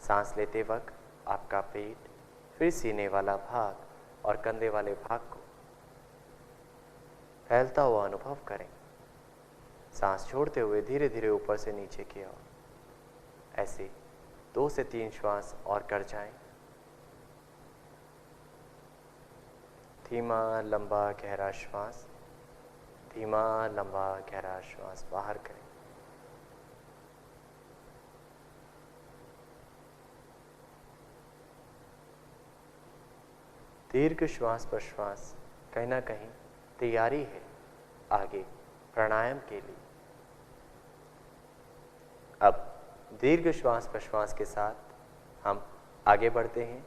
सांस लेते वक्त आपका पेट, फिर सीने वाला भाग और कंधे वाले भाग को फैलता हुआ अनुभव करें। सांस छोड़ते हुए धीरे धीरे ऊपर से नीचे की ओर ऐसे 2 से 3 श्वास और कर जाएं। धीमा लंबा गहरा श्वास, धीमा लंबा गहरा श्वास बाहर करें। दीर्घ श्वास प्रश्वास कहीं ना कहीं तैयारी है आगे प्राणायाम के लिए। अब दीर्घ श्वास प्रश्वास के साथ हम आगे बढ़ते हैं।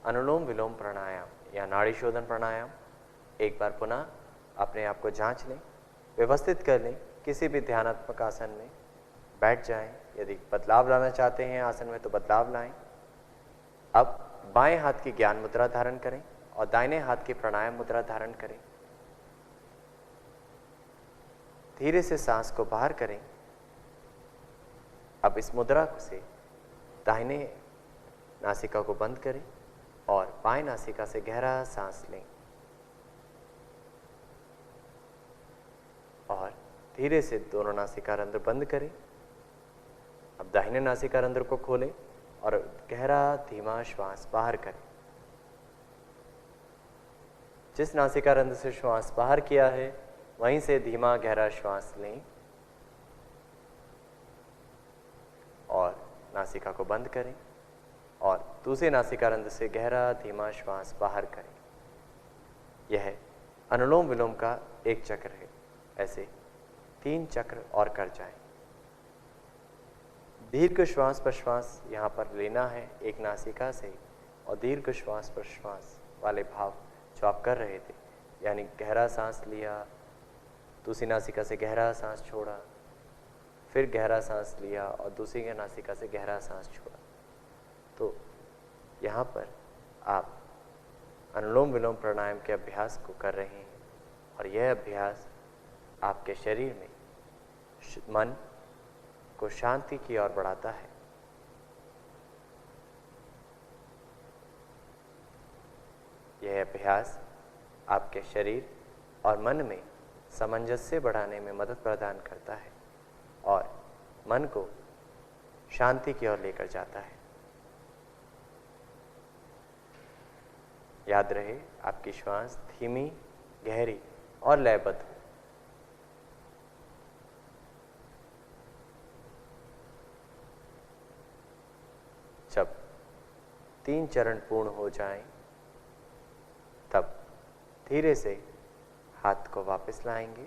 अनुलोम विलोम प्राणायाम या नाड़ी शोधन प्राणायाम। एक बार पुनः अपने आप को जांच लें, व्यवस्थित कर लें। किसी भी ध्यानात्मक आसन में बैठ जाएं। यदि बदलाव लाना चाहते हैं आसन में तो बदलाव लाएं। अब बाएं हाथ की ज्ञान मुद्रा धारण करें और दाहिने हाथ की प्राणायाम मुद्रा धारण करें। धीरे से सांस को बाहर करें। अब इस मुद्रा से दाहिने नासिका को बंद करें और बाएं नासिका से गहरा सांस लें और धीरे से दोनों नासिका रंध्र बंद करें। अब दाहिने नासिका रंध्र को खोलें और गहरा धीमा श्वास बाहर करें। जिस नासिका रंध्र से श्वास बाहर किया है वहीं से धीमा गहरा श्वास लें और नासिका को बंद करें और दूसरे नासिका रंध्र से गहरा धीमा श्वास बाहर करें। यह अनुलोम विलोम का एक चक्र है। ऐसे 3 चक्र और कर जाएं। दीर्घ श्वास प्रश्वास यहाँ पर लेना है एक नासिका से और दीर्घ श्वास प्रश्वास वाले भाव जो आप कर रहे थे, यानी गहरा सांस लिया, दूसरी नासिका से गहरा सांस छोड़ा, फिर गहरा सांस लिया और दूसरी नासिका से गहरा सांस छोड़ा। तो यहाँ पर आप अनुलोम विलोम प्राणायाम के अभ्यास को कर रहे हैं और यह अभ्यास आपके शरीर में मन को शांति की ओर बढ़ाता है। यह अभ्यास आपके शरीर और मन में सामंजस्य बढ़ाने में मदद प्रदान करता है और मन को शांति की ओर लेकर जाता है। याद रहे, आपकी श्वास धीमी, गहरी और लयबद्ध हो। जब 3 चरण पूर्ण हो जाएं, तब धीरे से हाथ को वापस लाएंगे।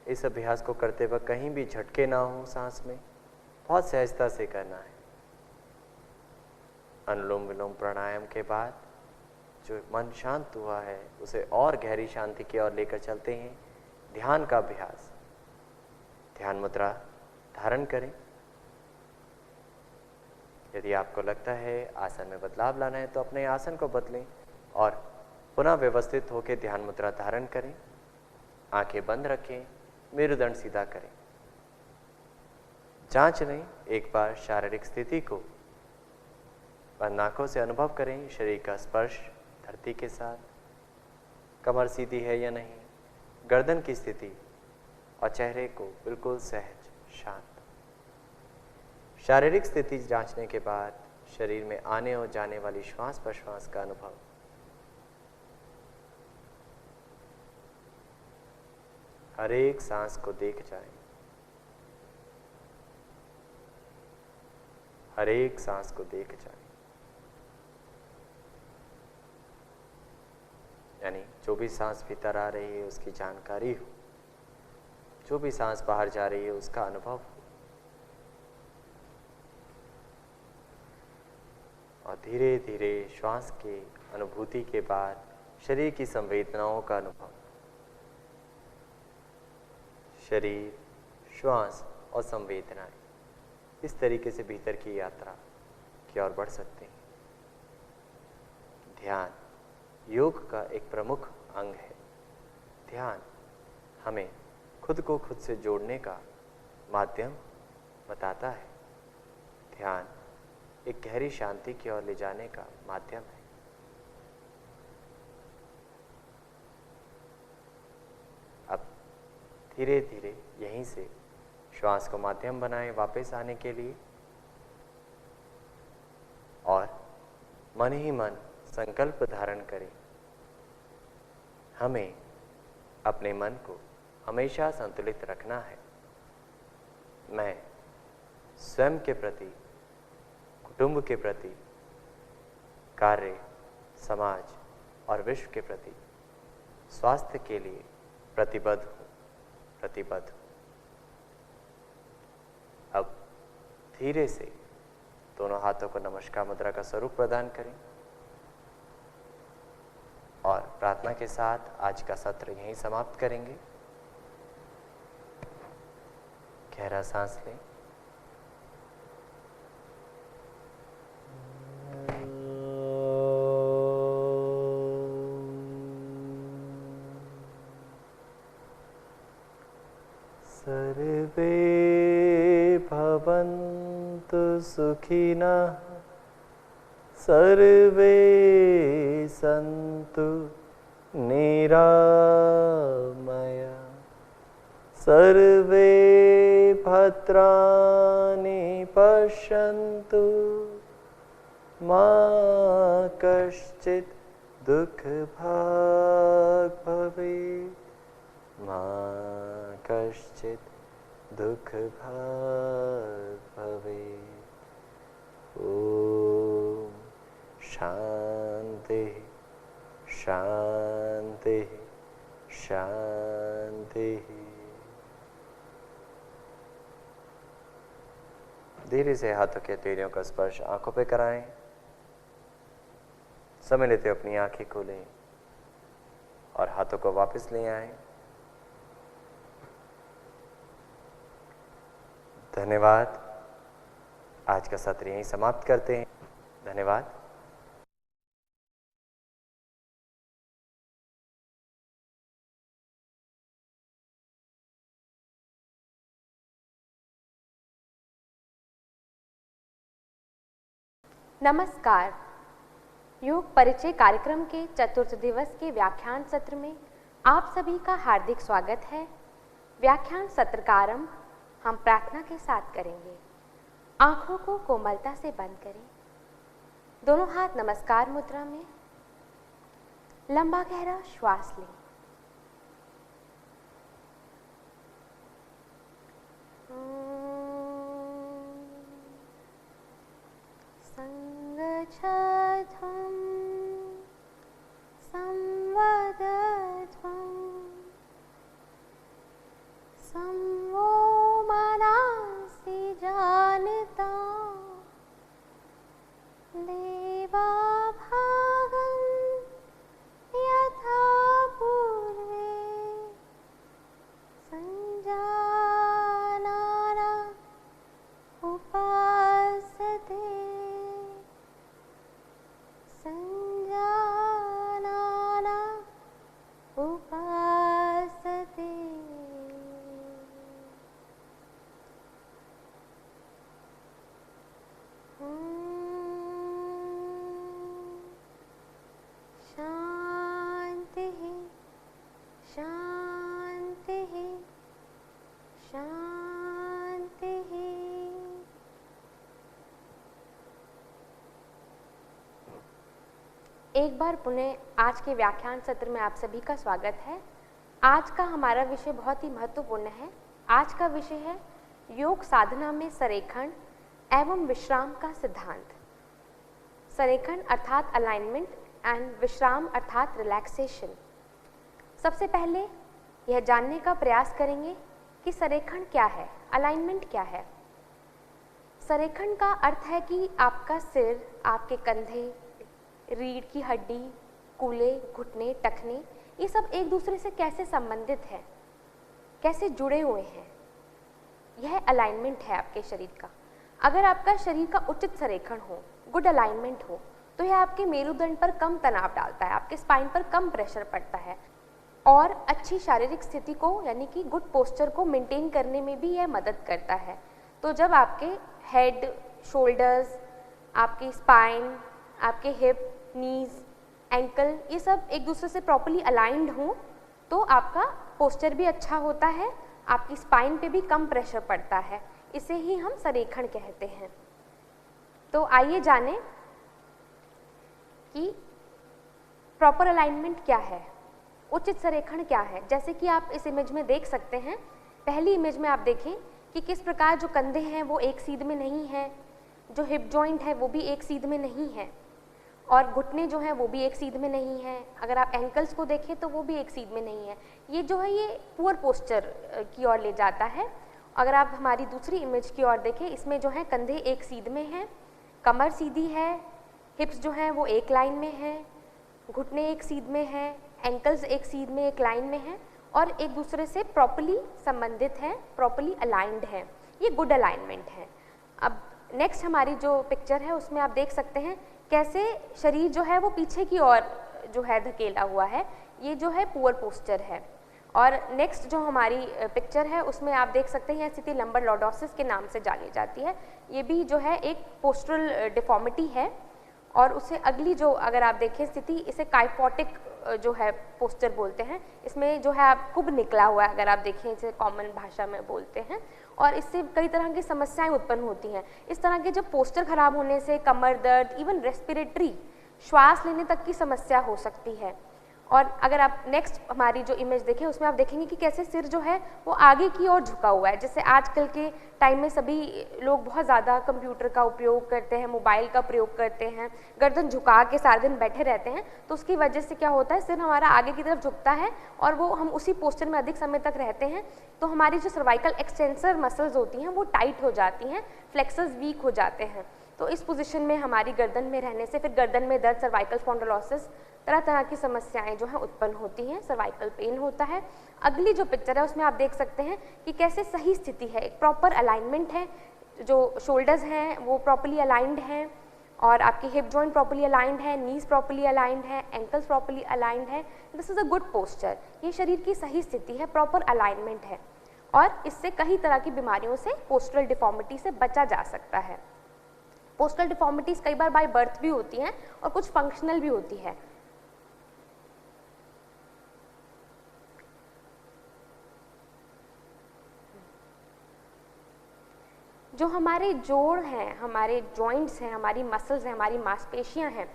इस अभ्यास को करते वक्त कहीं भी झटके ना हो सांस में, बहुत सहजता से करना है। अनुलोम विलोम प्राणायाम के बाद जो मन शांत हुआ है उसे और गहरी शांति की ओर लेकर चलते हैं। ध्यान का अभ्यास, ध्यान मुद्रा धारण करें। यदि आपको लगता है आसन में बदलाव लाना है तो अपने आसन को बदलें और पुनः व्यवस्थित होकर ध्यान मुद्रा धारण करें। आंखें बंद रखें, मेरुदंड सीधा करें। जांच लें एक बार शारीरिक स्थिति को। बंद आंखों से अनुभव करें शरीर का स्पर्श धरती के साथ, कमर सीधी है या नहीं, गर्दन की स्थिति और चेहरे को बिल्कुल सहज शांत। शारीरिक स्थिति जांचने के बाद शरीर में आने और जाने वाली श्वास प्रश्वास का अनुभव। हर एक सांस को देख जाएं, हर एक सांस को देख जाएं। यानी जो भी सांस भीतर आ रही है उसकी जानकारी हो, जो भी सांस बाहर जा रही है उसका अनुभव हो। और धीरे धीरे श्वास के अनुभूति के बाद शरीर की संवेदनाओं का अनुभव। शरीर, श्वास और संवेदनाएं इस तरीके से भीतर की यात्रा की ओर बढ़ सकते हैं। ध्यान योग का एक प्रमुख अंग है। ध्यान हमें खुद को खुद से जोड़ने का माध्यम बताता है। ध्यान एक गहरी शांति की ओर ले जाने का माध्यम है। अब धीरे धीरे यहीं से श्वास को माध्यम बनाएं वापस आने के लिए और मन ही मन संकल्प धारण करें। हमें अपने मन को हमेशा संतुलित रखना है। मैं स्वयं के प्रति, कुटुंब के प्रति, कार्य, समाज और विश्व के प्रति स्वास्थ्य के लिए प्रतिबद्ध हूँ, प्रतिबद्ध हूँ। अब धीरे से दोनों हाथों को नमस्कार मुद्रा का स्वरूप प्रदान करें और प्रार्थना के साथ आज का सत्र यहीं समाप्त करेंगे। गहरा सांस लें। सर्वे भवन्तु सुखिनः, सर्वे सन्तु निरामया, सर्वे भद्राणि पश्यन्तु मा कश्चित् दुःखभाग् भवेत्, मा कश्चित् दुःखभाग् भवेत्। ॐ शांति शांति शांति। धीरे से हाथों के हथेलियों का स्पर्श आंखों पे कराएं। समय लेते अपनी आंखें खोलें और हाथों को वापस ले आएं। धन्यवाद। आज का सत्र यहीं समाप्त करते हैं। धन्यवाद। नमस्कार। योग परिचय कार्यक्रम के चतुर्थ दिवस के व्याख्यान सत्र में आप सभी का हार्दिक स्वागत है। व्याख्यान सत्र का आरंभ हम प्रार्थना के साथ करेंगे। आंखों को कोमलता से बंद करें। दोनों हाथ नमस्कार मुद्रा में। लंबा गहरा श्वास लें। संगच्छध्वं संवदध्वं संवो मनांसि जानता देवाभागं यथा पूर्वे संजानाना उपासते संजानाना उपासते। शांति शांति शांति। एक बार पुनः आज के व्याख्यान सत्र में आप सभी का स्वागत है। आज का हमारा विषय बहुत ही महत्वपूर्ण है। आज का विषय है योग साधना में संरेखण एवं विश्राम का सिद्धांत। संरेखण अर्थात अलाइनमेंट एंड विश्राम अर्थात रिलैक्सेशन। सबसे पहले यह जानने का प्रयास करेंगे कि संरेखण क्या है, अलाइनमेंट क्या है। संरेखण का अर्थ है कि आपका सिर, आपके कंधे, रीढ़ की हड्डी, कूल्हे, घुटने, टखने, ये सब एक दूसरे से कैसे संबंधित है, कैसे जुड़े हुए हैं। यह अलाइनमेंट है आपके शरीर का। अगर आपका शरीर का उचित संरेखण हो, गुड अलाइनमेंट हो, तो यह आपके मेरुदंड पर कम तनाव डालता है, आपके स्पाइन पर कम प्रेशर पड़ता है और अच्छी शारीरिक स्थिति को यानी कि गुड पोस्चर को मेंटेन करने में भी यह मदद करता है। तो जब आपके हेड, शोल्डर्स, आपकी स्पाइन, आपके हिप, नीज, एंकल, ये सब एक दूसरे से प्रॉपर्ली अलाइंड हों तो आपका पोस्चर भी अच्छा होता है, आपकी स्पाइन पे भी कम प्रेशर पड़ता है। इसे ही हम संरेखण कहते हैं। तो आइए जानें कि प्रॉपर अलाइनमेंट क्या है, उचित संरेखण क्या है। जैसे कि आप इस इमेज में देख सकते हैं। पहली इमेज में आप देखें कि किस प्रकार जो कंधे हैं वो एक सीध में नहीं है, जो हिप जॉइंट है वो भी एक सीध में नहीं है और घुटने जो हैं वो भी एक सीध में नहीं है। अगर आप एंकल्स को देखें तो वो भी एक सीध में नहीं है। ये जो है ये पुअर पोस्चर की ओर ले जाता है। अगर आप हमारी दूसरी इमेज की ओर देखें, इसमें जो है कंधे एक सीध में हैं, कमर सीधी है, हिप्स जो हैं वो एक लाइन में हैं, घुटने एक सीध में हैं, एंकल्स एक सीध में एक लाइन में हैं और एक दूसरे से प्रॉपर्ली संबंधित हैं, प्रॉपर्ली अलाइंड हैं। ये गुड अलाइनमेंट है। अब नेक्स्ट हमारी जो पिक्चर है उसमें आप देख सकते हैं कैसे शरीर जो है वो पीछे की ओर जो है धकेला हुआ है। ये जो है पुअर पोस्चर है। और नेक्स्ट जो हमारी पिक्चर है उसमें आप देख सकते हैं यह स्थिति लंबर लॉर्डोसिस के नाम से जानी जाती है। ये भी जो है एक पोस्टरल डिफॉर्मिटी है। और उससे अगली जो अगर आप देखें स्थिति, इसे काइफोटिक जो है पोस्चर बोलते हैं। इसमें जो है आप कुब निकला हुआ है, अगर आप देखें इसे कॉमन भाषा में बोलते हैं, और इससे कई तरह की समस्याएं उत्पन्न होती हैं। इस तरह के जब पोस्चर खराब होने से कमर दर्द, इवन रेस्पिरेटरी, श्वास लेने तक की समस्या हो सकती है। और अगर आप नेक्स्ट हमारी जो इमेज देखें उसमें आप देखेंगे कि कैसे सिर जो है वो आगे की ओर झुका हुआ है। जैसे आजकल के टाइम में सभी लोग बहुत ज़्यादा कंप्यूटर का उपयोग करते हैं, मोबाइल का प्रयोग करते हैं, गर्दन झुका के सारा दिन बैठे रहते हैं, तो उसकी वजह से क्या होता है, सिर हमारा आगे की तरफ झुकता है और वो हम उसी पोस्चर में अधिक समय तक रहते हैं, तो हमारी जो सर्वाइकल एक्सटेंसर मसल्स होती हैं वो टाइट हो जाती हैं, फ्लेक्सर्स वीक हो जाते हैं। तो इस पोजीशन में हमारी गर्दन में रहने से फिर गर्दन में दर्द, सर्वाइकल स्पॉन्डिलोसिस, तरह तरह की समस्याएं जो है उत्पन्न होती हैं, सर्वाइकल पेन होता है। अगली जो पिक्चर है उसमें आप देख सकते हैं कि कैसे सही स्थिति है, एक प्रॉपर अलाइनमेंट है, जो शोल्डर्स हैं वो प्रॉपर्ली अलाइंड हैं और आपकी हिप जॉइंट प्रॉपर्ली अलाइंड है, नीज प्रॉपर्ली अलाइंड है, एंकल्स प्रॉपर्ली अलाइंड है। This is a good posture. ये शरीर की सही स्थिति है, प्रॉपर अलाइनमेंट है और इससे कई तरह की बीमारियों से, पोस्चरल डिफॉर्मिटी से बचा जा सकता है। पोस्चरल डिफॉर्मिटीज कई बार बाय बर्थ भी होती हैं और कुछ फंक्शनल भी होती है। जो हमारे जोड़ हैं, हमारे जॉइंट्स हैं, हमारी मसल्स हैं, हमारी मांसपेशियां हैं,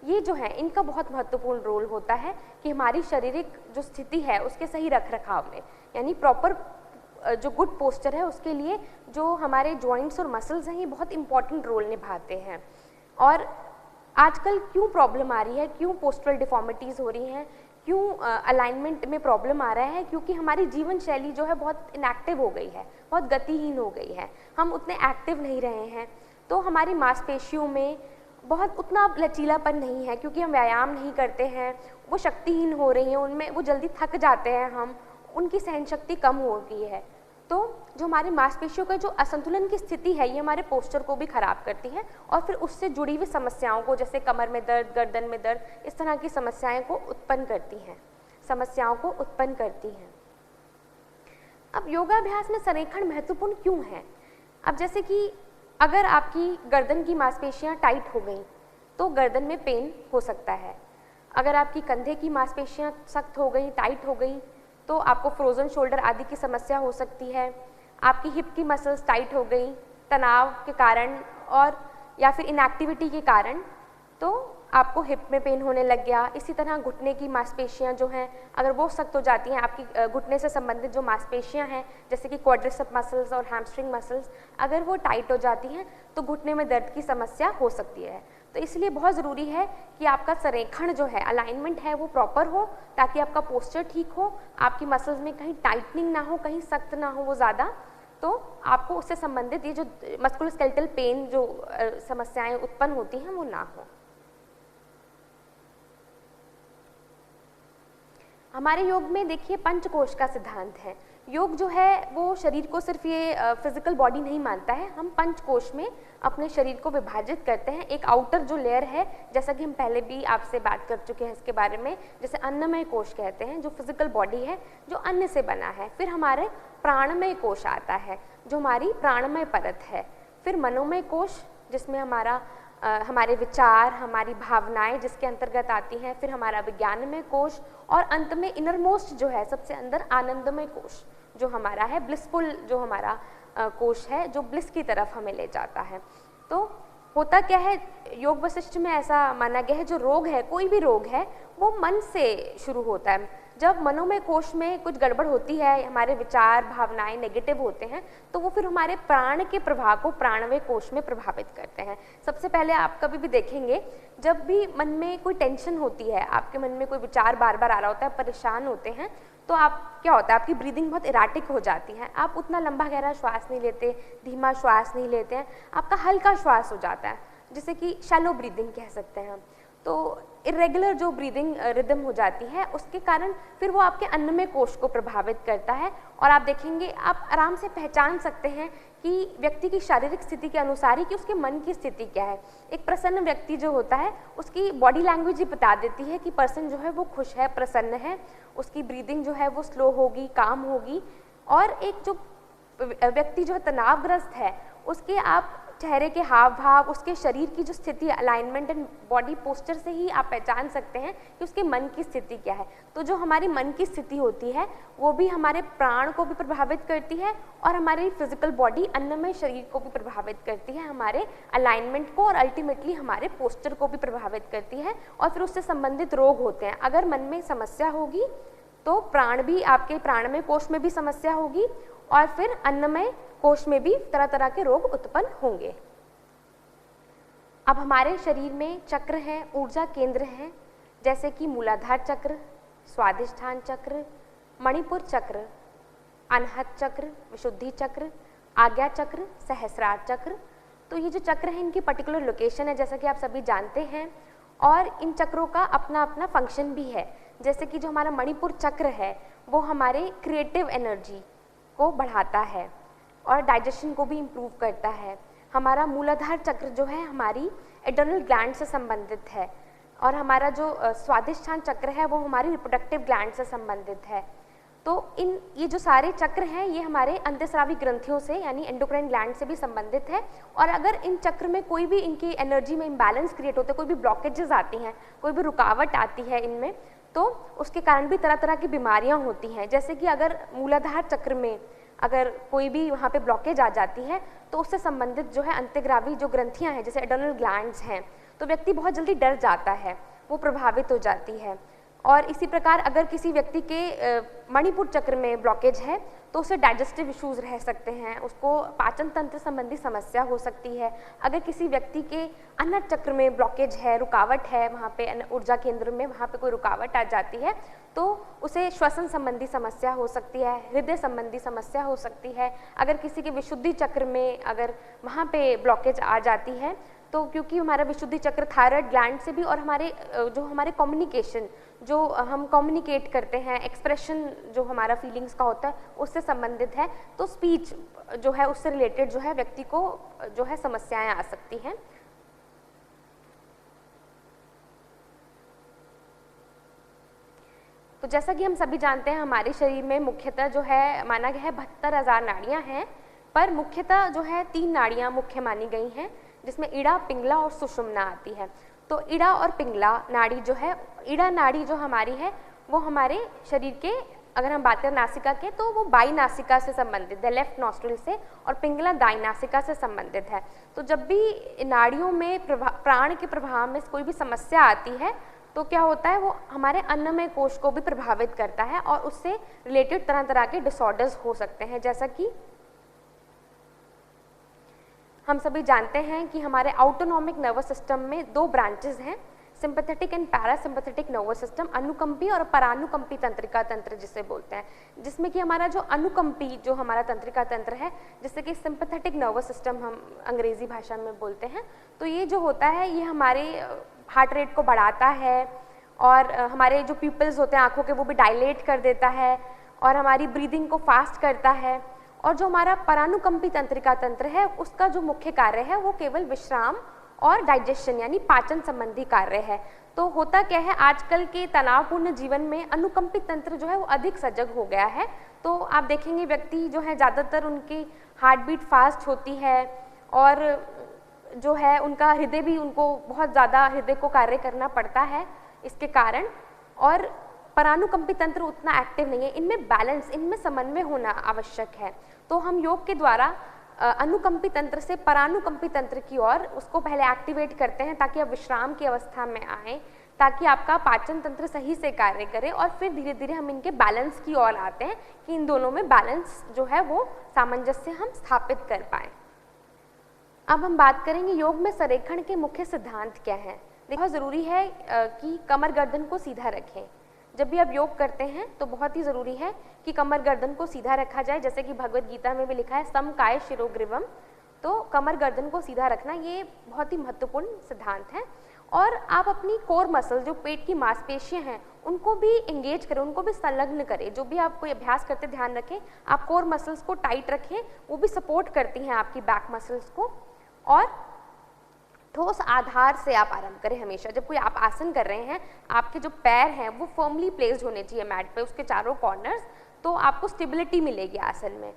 ये जो है इनका बहुत महत्वपूर्ण रोल होता है कि हमारी शारीरिक जो स्थिति है उसके सही रख रखाव में, यानी प्रॉपर जो गुड पोस्चर है उसके लिए जो हमारे जॉइंट्स और मसल्स हैं ये बहुत इंपॉर्टेंट रोल निभाते हैं। और आजकल क्यों प्रॉब्लम आ रही है, क्यों पोस्चरल डिफॉर्मिटीज़ हो रही हैं, क्यों अलाइनमेंट में प्रॉब्लम आ रहा है, क्योंकि हमारी जीवन शैली जो है बहुत इनएक्टिव हो गई है, बहुत गतिहीन हो गई है, हम उतने एक्टिव नहीं रहे हैं, तो हमारी मांसपेशियों में बहुत उतना लचीलापन नहीं है क्योंकि हम व्यायाम नहीं करते हैं, वो शक्तिहीन हो रही हैं, उनमें वो जल्दी थक जाते हैं, हम उनकी सहन शक्ति कम हो गई है। तो जो हमारे मांसपेशियों का जो असंतुलन की स्थिति है ये हमारे पोस्चर को भी खराब करती है और फिर उससे जुड़ी हुई समस्याओं को, जैसे कमर में दर्द, गर्दन में दर्द, इस तरह की समस्याएं को उत्पन्न करती हैं, समस्याओं को उत्पन्न करती हैं। अब योगाभ्यास में संरेखण महत्वपूर्ण क्यों है? अब जैसे कि अगर आपकी गर्दन की मांसपेशियां टाइट हो गई तो गर्दन में पेन हो सकता है। अगर आपकी कंधे की मांसपेशियां सख्त हो गई, टाइट हो गई, तो आपको फ्रोजन शोल्डर आदि की समस्या हो सकती है। आपकी हिप की मसल्स टाइट हो गई तनाव के कारण और या फिर इनएक्टिविटी के कारण, तो आपको हिप में पेन होने लग गया। इसी तरह घुटने की मांसपेशियां जो हैं अगर वो सख्त हो जाती हैं, आपकी घुटने से संबंधित जो मांसपेशियां हैं जैसे कि क्वाड्रिसेप मसल्स और हैमस्ट्रिंग मसल्स, अगर वो टाइट हो जाती हैं तो घुटने में दर्द की समस्या हो सकती है। तो इसलिए बहुत ज़रूरी है कि आपका संरेखण जो है, अलाइनमेंट है, वो प्रॉपर हो ताकि आपका पोस्चर ठीक हो, आपकी मसल्स में कहीं टाइटनिंग ना हो, कहीं सख्त ना हो वो ज़्यादा, तो आपको उससे संबंधित ये जो मस्कुलोस्केलेटल पेन जो समस्याएं उत्पन्न होती हैं वो ना हो। हमारे योग में देखिए पंचकोश का सिद्धांत है। योग जो है वो शरीर को सिर्फ ये फिजिकल बॉडी नहीं मानता है, हम पंचकोश में अपने शरीर को विभाजित करते हैं। एक आउटर जो लेयर है, जैसा कि हम पहले भी आपसे बात कर चुके हैं इसके बारे में, जैसे अन्नमय कोश कहते हैं जो फिजिकल बॉडी है जो अन्न से बना है। फिर हमारे प्राणमय कोश आता है जो हमारी प्राणमय परत है। फिर मनोमय कोश जिसमें हमारे विचार, हमारी भावनाएं जिसके अंतर्गत आती हैं। फिर हमारा विज्ञानमय कोश और अंत में इनरमोस्ट जो है सबसे अंदर आनंदमय कोश जो हमारा है, ब्लिसफुल जो हमारा कोश है जो ब्लिस की तरफ हमें ले जाता है। तो होता क्या है, योग वशिष्ठ में ऐसा माना गया है जो रोग है, कोई भी रोग है वो मन से शुरू होता है। जब मनोमय कोश में कुछ गड़बड़ होती है, हमारे विचार भावनाएं नेगेटिव होते हैं, तो वो फिर हमारे प्राण के प्रवाह को प्राणमय कोश में प्रभावित करते हैं। सबसे पहले आप कभी भी देखेंगे जब भी मन में कोई टेंशन होती है, आपके मन में कोई विचार बार बार आ रहा होता है, परेशान होते हैं, तो आप क्या होता है, आपकी ब्रीदिंग बहुत इराटिक हो जाती है, आप उतना लंबा गहरा श्वास नहीं लेते, धीमा श्वास नहीं लेते हैं, आपका हल्का श्वास हो जाता है, जिसे कि शैलो ब्रीदिंग कह सकते हैं हम। तो इरेगुलर जो ब्रीदिंग रिदम हो जाती है उसके कारण फिर वो आपके अन्नमय कोश को प्रभावित करता है। और आप देखेंगे, आप आराम से पहचान सकते हैं कि व्यक्ति की शारीरिक स्थिति के अनुसार ही कि उसके मन की स्थिति क्या है। एक प्रसन्न व्यक्ति जो होता है उसकी बॉडी लैंग्वेज ही बता देती है कि पर्सन जो है वो खुश है, प्रसन्न है, उसकी ब्रीदिंग जो है वो स्लो होगी, काम होगी। और एक जो व्यक्ति जो है तनावग्रस्त है उसके आप चेहरे के हाव भाव, उसके शरीर की जो स्थिति, अलाइनमेंट एंड बॉडी पोस्चर से ही आप पहचान सकते हैं कि उसके मन की स्थिति क्या है। तो जो हमारी मन की स्थिति होती है वो भी हमारे प्राण को भी प्रभावित करती है और हमारी फिजिकल बॉडी, अन्नमय शरीर को भी प्रभावित करती है, हमारे अलाइनमेंट को और अल्टीमेटली हमारे पोस्चर को भी प्रभावित करती है और फिर उससे संबंधित रोग होते हैं। अगर मन में समस्या होगी तो प्राण भी, आपके प्राणमय कोश में भी समस्या होगी और फिर अन्नमय कोश में भी तरह तरह के रोग उत्पन्न होंगे। अब हमारे शरीर में चक्र हैं, ऊर्जा केंद्र हैं, जैसे कि मूलाधार चक्र, स्वादिष्ठान चक्र, मणिपुर चक्र, अनहत चक्र, विशुद्धि चक्र, आज्ञा चक्र, सहस्रार चक्र। तो ये जो चक्र हैं इनकी पर्टिकुलर लोकेशन है, जैसा कि आप सभी जानते हैं, और इन चक्रों का अपना अपना फंक्शन भी है। जैसे कि जो हमारा मणिपुर चक्र है वो हमारे क्रिएटिव एनर्जी को बढ़ाता है और डाइजेशन को भी इम्प्रूव करता है। हमारा मूलाधार चक्र जो है हमारी एड्रेनल ग्लैंड से संबंधित है और हमारा जो स्वादिष्ठान चक्र है वो हमारी रिप्रोडक्टिव ग्लैंड से संबंधित है। तो ये जो सारे चक्र हैं ये हमारे अंतःस्रावी ग्रंथियों से यानी एंडोक्राइन ग्लैंड से भी संबंधित है और अगर इन चक्र में कोई भी इनकी एनर्जी में इम्बैलेंस क्रिएट होते हैं, कोई भी ब्लॉकेजेस आती हैं, कोई भी रुकावट आती है इनमें, तो उसके कारण भी तरह तरह की बीमारियां होती हैं। जैसे कि अगर मूलाधार चक्र में अगर कोई भी वहाँ पे ब्लॉकेज आ जाती है तो उससे संबंधित जो है अंतःग्रावी जो ग्रंथियाँ हैं जैसे एड्रेनल ग्लैंड्स हैं, तो व्यक्ति बहुत जल्दी डर जाता है, वो प्रभावित हो जाती है। और इसी प्रकार अगर किसी व्यक्ति के मणिपुर चक्र में ब्लॉकेज है तो उसे डाइजेस्टिव इश्यूज रह सकते हैं, उसको पाचन तंत्र संबंधी समस्या हो सकती है। अगर किसी व्यक्ति के अनहत चक्र में ब्लॉकेज है, रुकावट है, वहाँ पे ऊर्जा केंद्र में वहाँ पे कोई रुकावट आ जाती है तो उसे श्वसन संबंधी समस्या हो सकती है, हृदय संबंधी समस्या हो सकती है। अगर किसी के विशुद्धि चक्र में अगर वहाँ पे ब्लॉकेज आ जाती है तो क्योंकि हमारा विशुद्धि चक्र थायराइड ग्लैंड से भी और हमारे कम्युनिकेशन, जो हम कम्युनिकेट करते हैं, एक्सप्रेशन जो हमारा फीलिंग्स का होता है उससे संबंधित है, तो स्पीच जो है उससे रिलेटेड जो है व्यक्ति को जो है समस्याएं आ सकती हैं। तो जैसा कि हम सभी जानते हैं हमारे शरीर में मुख्यतः जो है माना गया है 72,000 नाड़ियाँ हैं, पर मुख्यतः जो है 3 नाड़ियाँ मुख्य मानी गई हैं जिसमें इड़ा, पिंगला और सुषुम्ना आती है। तो इड़ा और पिंगला नाड़ी जो है, इड़ा नाड़ी जो हमारी है वो हमारे शरीर के, अगर हम बात करें नासिका के, तो वो बाई नासिका से संबंधित है, लेफ्ट नॉस्ट्रिल से, और पिंगला दाई नासिका से संबंधित है। तो जब भी नाड़ियों में प्राण के प्रभाव में कोई भी समस्या आती है तो क्या होता है, वो हमारे अन्नमय कोश को भी प्रभावित करता है और उससे रिलेटेड तरह तरह के डिसऑर्डर्स हो सकते हैं। जैसा कि हम सभी जानते हैं कि हमारे ऑटोनॉमिक नर्वस सिस्टम में 2 ब्रांचेस हैं, sympathetic and parasympathetic nervous system, अनुकंपी और परानुकंपी तंत्रिका तंत्र जिसे बोलते हैं, जिसमें कि हमारा जो अनुकंपी जो हमारा तंत्रिका तंत्र है, जिससे कि सिंपैथेटिक नर्वस सिस्टम हम अंग्रेजी भाषा में बोलते हैं, तो ये जो होता है ये हमारे हार्ट रेट को बढ़ाता है और हमारे जो प्यूपिल्स होते हैं आँखों के वो भी डायलेट कर देता है और हमारी ब्रीदिंग को फास्ट करता है। और जो हमारा परानुकंपी तंत्रिका तंत्र है उसका जो मुख्य कार्य है वो केवल विश्राम और डाइजेशन यानी पाचन संबंधी कार्य है। तो होता क्या है, आजकल के तनावपूर्ण जीवन में अनुकंपी तंत्र जो है वो अधिक सजग हो गया है। तो आप देखेंगे व्यक्ति जो है ज़्यादातर उनकी हार्ट बीट फास्ट होती है और जो है उनका हृदय भी, उनको बहुत ज़्यादा हृदय को कार्य करना पड़ता है इसके कारण, और परानुकंपी तंत्र उतना एक्टिव नहीं है। इनमें बैलेंस, इनमें समन्वय होना आवश्यक है। तो हम योग के द्वारा अनुकंपी तंत्र से परानुकंपी तंत्र की ओर उसको पहले एक्टिवेट करते हैं ताकि आप विश्राम की अवस्था में आएँ, ताकि आपका पाचन तंत्र सही से कार्य करे, और फिर धीरे धीरे हम इनके बैलेंस की ओर आते हैं कि इन दोनों में बैलेंस जो है वो सामंजस्य हम स्थापित कर पाएँ। अब हम बात करेंगे योग में संरेखण के मुख्य सिद्धांत क्या हैं। देखो, ज़रूरी है कि कमर गर्दन को सीधा रखें। जब भी आप योग करते हैं तो बहुत ही ज़रूरी है कि कमर गर्दन को सीधा रखा जाए, जैसे कि भगवद गीता में भी लिखा है समकाय शिरोग्रीवम। तो कमर गर्दन को सीधा रखना ये बहुत ही महत्वपूर्ण सिद्धांत है। और आप अपनी कोर मसल, जो पेट की मांसपेशियां हैं, उनको भी एंगेज करें, उनको भी संलग्न करें। जो भी आप कोई अभ्यास करते ध्यान रखें, आप कोर मसल्स को टाइट रखें, वो भी सपोर्ट करती हैं आपकी बैक मसल्स को। और ठोस आधार से आप आरंभ करें हमेशा। जब कोई आप आसन कर रहे हैं, आपके जो पैर हैं वो फर्मली प्लेस्ड होने चाहिए मैट पे, उसके चारों कॉर्नर्स, तो आपको स्टेबिलिटी मिलेगी आसन में।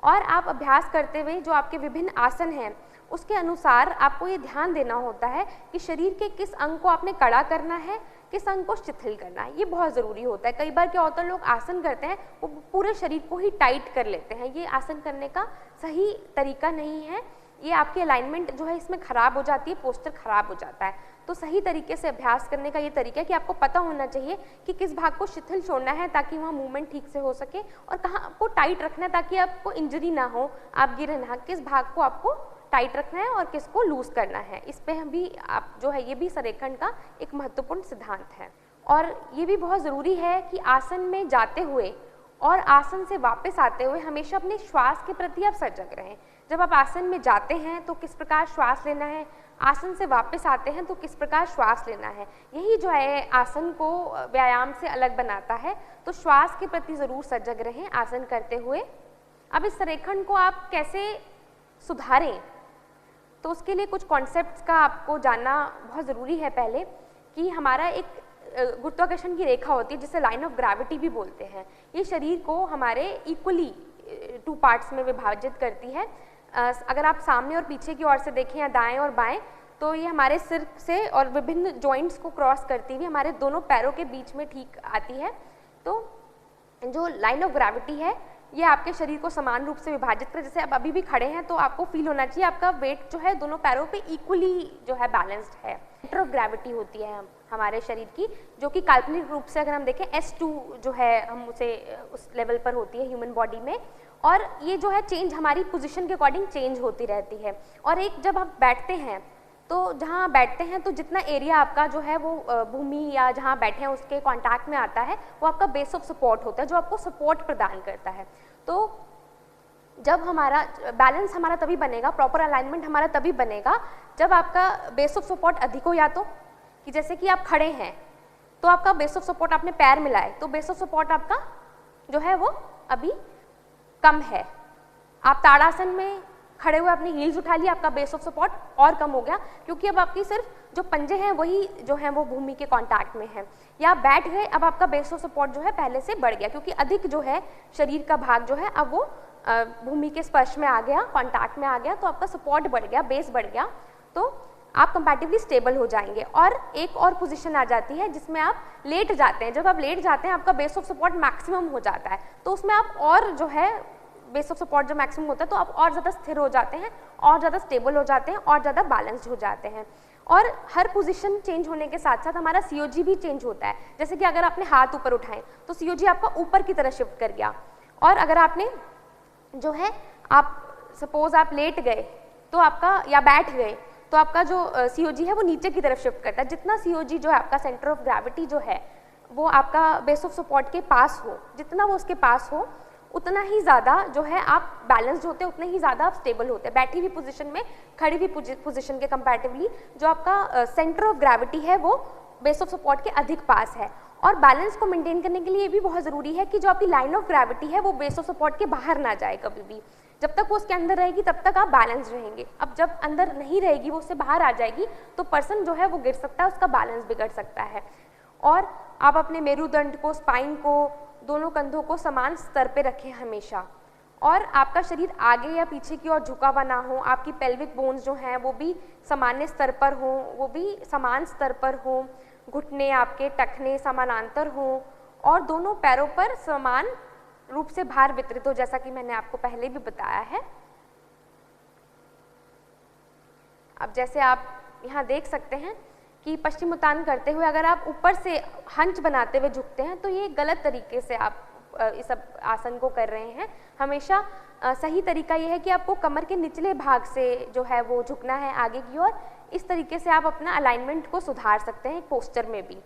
और आप अभ्यास करते हुए जो आपके विभिन्न आसन हैं उसके अनुसार आपको ये ध्यान देना होता है कि शरीर के किस अंग को आपने कड़ा करना है, किस अंग को शिथिल करना है। ये बहुत ज़रूरी होता है। कई बार क्या होता है, लोग आसन करते हैं वो पूरे शरीर को ही टाइट कर लेते हैं। ये आसन करने का सही तरीका नहीं है। ये आपकी अलाइनमेंट जो है इसमें ख़राब हो जाती है, पोस्चर ख़राब हो जाता है। तो सही तरीके से अभ्यास करने का ये तरीका है कि आपको पता होना चाहिए कि किस भाग को शिथिल छोड़ना है ताकि वहाँ मूवमेंट ठीक से हो सके, और कहाँ आपको टाइट रखना है ताकि आपको इंजरी ना हो, आप गिरे ना। किस भाग को आपको टाइट रखना है और किसको लूज करना है, इस पे हम भी आप जो है ये भी संरेखण का एक महत्वपूर्ण सिद्धांत है। और ये भी बहुत ज़रूरी है कि आसन में जाते हुए और आसन से वापस आते हुए हमेशा अपने श्वास के प्रति आप सजग रहें। जब आप आसन में जाते हैं तो किस प्रकार श्वास लेना है, आसन से वापस आते हैं तो किस प्रकार श्वास लेना है, यही जो है आसन को व्यायाम से अलग बनाता है। तो श्वास के प्रति ज़रूर सजग रहें आसन करते हुए। अब इस संरेखण को आप कैसे सुधारें, तो उसके लिए कुछ कॉन्सेप्ट्स का आपको जानना बहुत ज़रूरी है। पहले कि हमारा एक गुरुत्वाकर्षण की रेखा होती है जिसे लाइन ऑफ ग्रेविटी भी बोलते हैं। ये शरीर को हमारे इक्वली 2 पार्ट्स में विभाजित करती है। अगर आप सामने और पीछे की ओर से देखें या दाएं और बाएं, तो ये हमारे सिर से और विभिन्न जॉइंट्स को क्रॉस करती हुई हमारे दोनों पैरों के बीच में ठीक आती है। तो जो लाइन ऑफ ग्रेविटी है ये आपके शरीर को समान रूप से विभाजित कर, जैसे आप अभी भी खड़े हैं तो आपको फील होना चाहिए आपका वेट जो है दोनों पैरों पे इक्वली जो है बैलेंस्ड है। सेंटर ऑफ ग्रेविटी होती है हमारे शरीर की, जो कि काल्पनिक रूप से अगर हम देखें S2 जो है हम उसे उस लेवल पर होती है ह्यूमन बॉडी में। और ये जो है चेंज हमारी पोजीशन के अकॉर्डिंग चेंज होती रहती है। और एक जब आप बैठते हैं तो जहाँ बैठते हैं तो जितना एरिया आपका जो है वो भूमि या जहाँ बैठे हैं उसके कांटेक्ट में आता है वो आपका बेस ऑफ सपोर्ट होता है, जो आपको सपोर्ट प्रदान करता है। तो जब हमारा बैलेंस हमारा तभी बनेगा, प्रॉपर अलाइनमेंट हमारा तभी बनेगा जब आपका बेस ऑफ सपोर्ट अधिक हो, या तो कि जैसे कि आप खड़े हैं तो आपका बेस ऑफ सपोर्ट आपने पैर मिलाए तो बेस ऑफ सपोर्ट आपका जो है वो अभी कम है। आप ताड़ासन में खड़े हुए अपनी हील्स उठा लिया, आपका बेस ऑफ सपोर्ट और कम हो गया क्योंकि अब आपकी सिर्फ जो पंजे हैं वही जो है वो भूमि के कांटेक्ट में है। या आप बैठ गए, अब आपका बेस ऑफ सपोर्ट जो है पहले से बढ़ गया क्योंकि अधिक जो है शरीर का भाग जो है अब वो भूमि के स्पर्श में आ गया, कांटेक्ट में आ गया, तो आपका सपोर्ट बढ़ गया, बेस बढ़ गया, तो आप कंपैरेटिवली स्टेबल हो जाएंगे। और एक और पोजीशन आ जाती है जिसमें आप लेट जाते हैं। जब आप लेट जाते हैं आपका बेस ऑफ सपोर्ट मैक्सिमम हो जाता है, तो उसमें आप और जो है बेस ऑफ सपोर्ट जो मैक्सिमम होता है तो आप और ज़्यादा स्थिर हो जाते हैं, और ज़्यादा स्टेबल हो जाते हैं, और ज़्यादा बैलेंस्ड हो जाते हैं। और हर पोजीशन चेंज होने के साथ साथ हमारा COG भी चेंज होता है। जैसे कि अगर आपने हाथ ऊपर उठाए तो COG आपका ऊपर की तरह शिफ्ट कर गया, और अगर आपने जो है आप सपोज आप लेट गए तो आपका या बैठ गए तो आपका जो COG है वो नीचे की तरफ शिफ्ट करता है। जितना COG जो है आपका सेंटर ऑफ ग्रेविटी जो है वो आपका बेस ऑफ सपोर्ट के पास हो, जितना वो उसके पास हो उतना ही ज़्यादा जो है आप बैलेंस्ड होते हैं, उतने ही ज़्यादा आप स्टेबल होते हैं। बैठी हुई पोजीशन में खड़ी हुई पोजीशन के कंपैरेटिवली जो आपका सेंटर ऑफ ग्रेविटी है वो बेस ऑफ सपोर्ट के अधिक पास है। और बैलेंस को मेंटेन करने के लिए ये भी बहुत ज़रूरी है कि जो आपकी लाइन ऑफ ग्रेविटी है वो बेस ऑफ सपोर्ट के बाहर ना जाए कभी भी। जब तक वो उसके अंदर रहेगी तब तक आप बैलेंस रहेंगे। अब जब अंदर नहीं रहेगी, वो उससे बाहर आ जाएगी, तो पर्सन जो है वो गिर सकता है, उसका बैलेंस बिगड़ सकता है। और आप अपने मेरुदंड को, स्पाइन को, दोनों कंधों को समान स्तर पे रखें हमेशा, और आपका शरीर आगे या पीछे की ओर झुका हुआ ना हो। आपकी पेल्विक बोन्स जो हैं वो भी सामान्य स्तर पर हों, वो भी समान स्तर पर हों। घुटने आपके, टखने समानांतर हों, और दोनों पैरों पर समान रूप से भार वितरित हो, जैसा कि मैंने आपको पहले भी बताया है। अब जैसे आप यहाँ देख सकते हैं कि पश्चिमोत्तान करते हुए अगर आप ऊपर से हंच बनाते हुए झुकते हैं तो ये गलत तरीके से आप इस आसन को कर रहे हैं। हमेशा सही तरीका ये है कि आपको कमर के निचले भाग से जो है वो झुकना है आगे की ओर। इस तरीके से आप अपना अलाइनमेंट को सुधार सकते हैं पोस्चर में भी।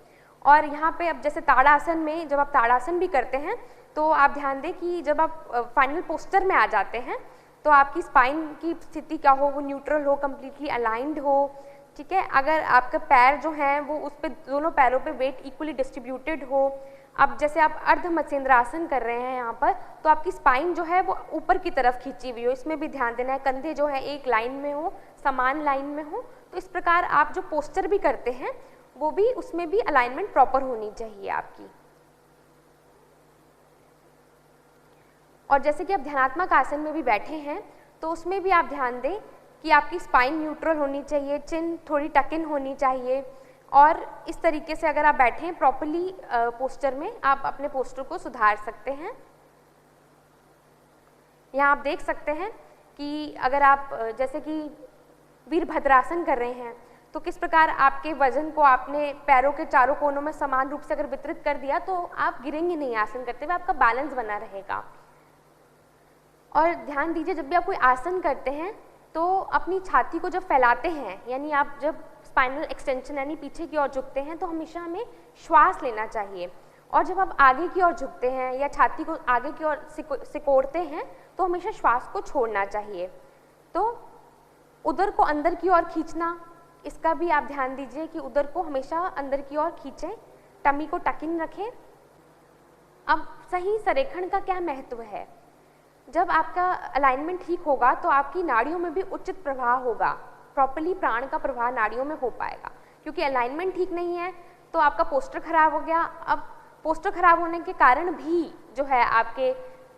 और यहाँ पे अब जैसे ताड़ासन में जब आप ताड़ासन भी करते हैं तो आप ध्यान दें कि जब आप फाइनल पोस्चर में आ जाते हैं तो आपकी स्पाइन की स्थिति क्या हो, वो न्यूट्रल हो, कम्प्लीटली अलाइंड हो, ठीक है। अगर आपके पैर जो हैं वो उस पे दोनों पैरों पे वेट इक्वली डिस्ट्रीब्यूटेड हो। अब जैसे आप अर्ध मत्स्येंद्रासन कर रहे हैं यहाँ पर, तो आपकी स्पाइन जो है वो ऊपर की तरफ खींची हुई हो, इसमें भी ध्यान देना है। कंधे जो है एक लाइन में हो, समान लाइन में हो। तो इस प्रकार आप जो पोस्चर भी करते हैं वो भी, उसमें भी अलाइनमेंट प्रॉपर होनी चाहिए आपकी। और जैसे कि आप ध्यानात्मक आसन में भी बैठे हैं तो उसमें भी आप ध्यान दें कि आपकी स्पाइन न्यूट्रल होनी चाहिए, चिन थोड़ी टक इन होनी चाहिए और इस तरीके से अगर आप बैठें प्रॉपर्ली पोस्चर में, आप अपने पोस्चर को सुधार सकते हैं। यहाँ आप देख सकते हैं कि अगर आप जैसे कि वीरभद्रासन कर रहे हैं तो किस प्रकार आपके वजन को आपने पैरों के चारों कोनों में समान रूप से अगर वितरित कर दिया तो आप गिरेंगे नहीं आसन करते हुए, आपका बैलेंस बना रहेगा। और ध्यान दीजिए जब भी आप कोई आसन करते हैं तो अपनी छाती को जब फैलाते हैं, यानी आप जब स्पाइनल एक्सटेंशन यानी पीछे की ओर झुकते हैं तो हमेशा हमें श्वास लेना चाहिए। और जब आप आगे की ओर झुकते हैं या छाती को आगे की ओर सिकोड़ते हैं तो हमेशा श्वास को छोड़ना चाहिए। तो उदर को अंदर की ओर खींचना, इसका भी आप ध्यान दीजिए कि उदर को हमेशा अंदर की ओर खींचें, टमी को टक इन रखें। अब सही संरेखण का क्या महत्व है? जब आपका अलाइनमेंट ठीक होगा तो आपकी नाड़ियों में भी उचित प्रवाह होगा, प्रॉपर्ली प्राण का प्रवाह नाड़ियों में हो पाएगा। क्योंकि अलाइनमेंट ठीक नहीं है तो आपका पोस्चर खराब हो गया। अब पोस्चर खराब होने के कारण भी जो है आपके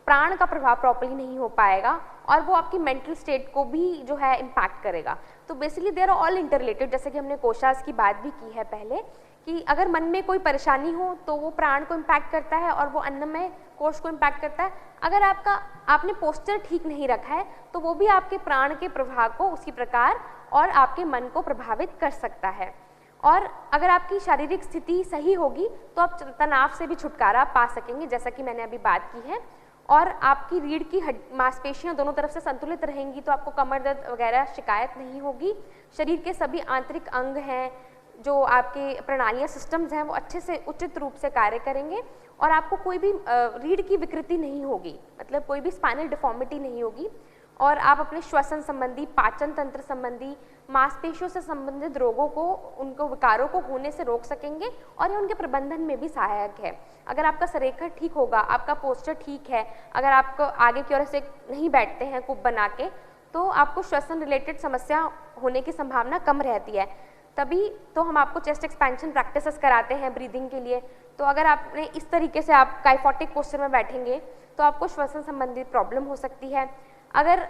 प्राण का प्रभाव प्रॉपर्ली नहीं हो पाएगा और वो आपकी मेंटल स्टेट को भी जो है इम्पैक्ट करेगा। तो basically there are all interrelated. जैसे कि हमने कोशास की बात भी की है पहले कि अगर मन में कोई परेशानी हो तो वो प्राण को इम्पैक्ट करता है और वो अन्नमय कोश को इम्पैक्ट करता है। अगर आपने पोस्चर ठीक नहीं रखा है तो वो भी आपके प्राण के प्रवाह को उसी प्रकार और आपके मन को प्रभावित कर सकता है। और अगर आपकी शारीरिक स्थिति सही होगी तो आप तनाव से भी छुटकारा पा सकेंगे, जैसा कि मैंने अभी बात की है। और आपकी रीढ़ की मांसपेशियां दोनों तरफ से संतुलित रहेंगी तो आपको कमर दर्द वगैरह शिकायत नहीं होगी। शरीर के सभी आंतरिक अंग हैं, जो आपके प्रणालियां सिस्टम्स हैं, वो अच्छे से उचित रूप से कार्य करेंगे और आपको कोई भी रीढ़ की विकृति नहीं होगी, मतलब कोई भी स्पाइनल डिफॉर्मिटी नहीं होगी। और आप अपने श्वसन संबंधी, पाचन तंत्र संबंधी, मांसपेशियों से संबंधित रोगों को, उनको विकारों को होने से रोक सकेंगे और ये उनके प्रबंधन में भी सहायक है। अगर आपका संरेखण ठीक होगा, आपका पोस्चर ठीक है, अगर आप आगे की ओर से नहीं बैठते हैं कुप बना के, तो आपको श्वसन रिलेटेड समस्या होने की संभावना कम रहती है। तभी तो हम आपको चेस्ट एक्सपेंशन प्रैक्टिसेस कराते हैं ब्रीदिंग के लिए। तो अगर आपने इस तरीके से आप काइफोटिक पोस्चर में बैठेंगे तो आपको श्वसन संबंधित प्रॉब्लम हो सकती है। अगर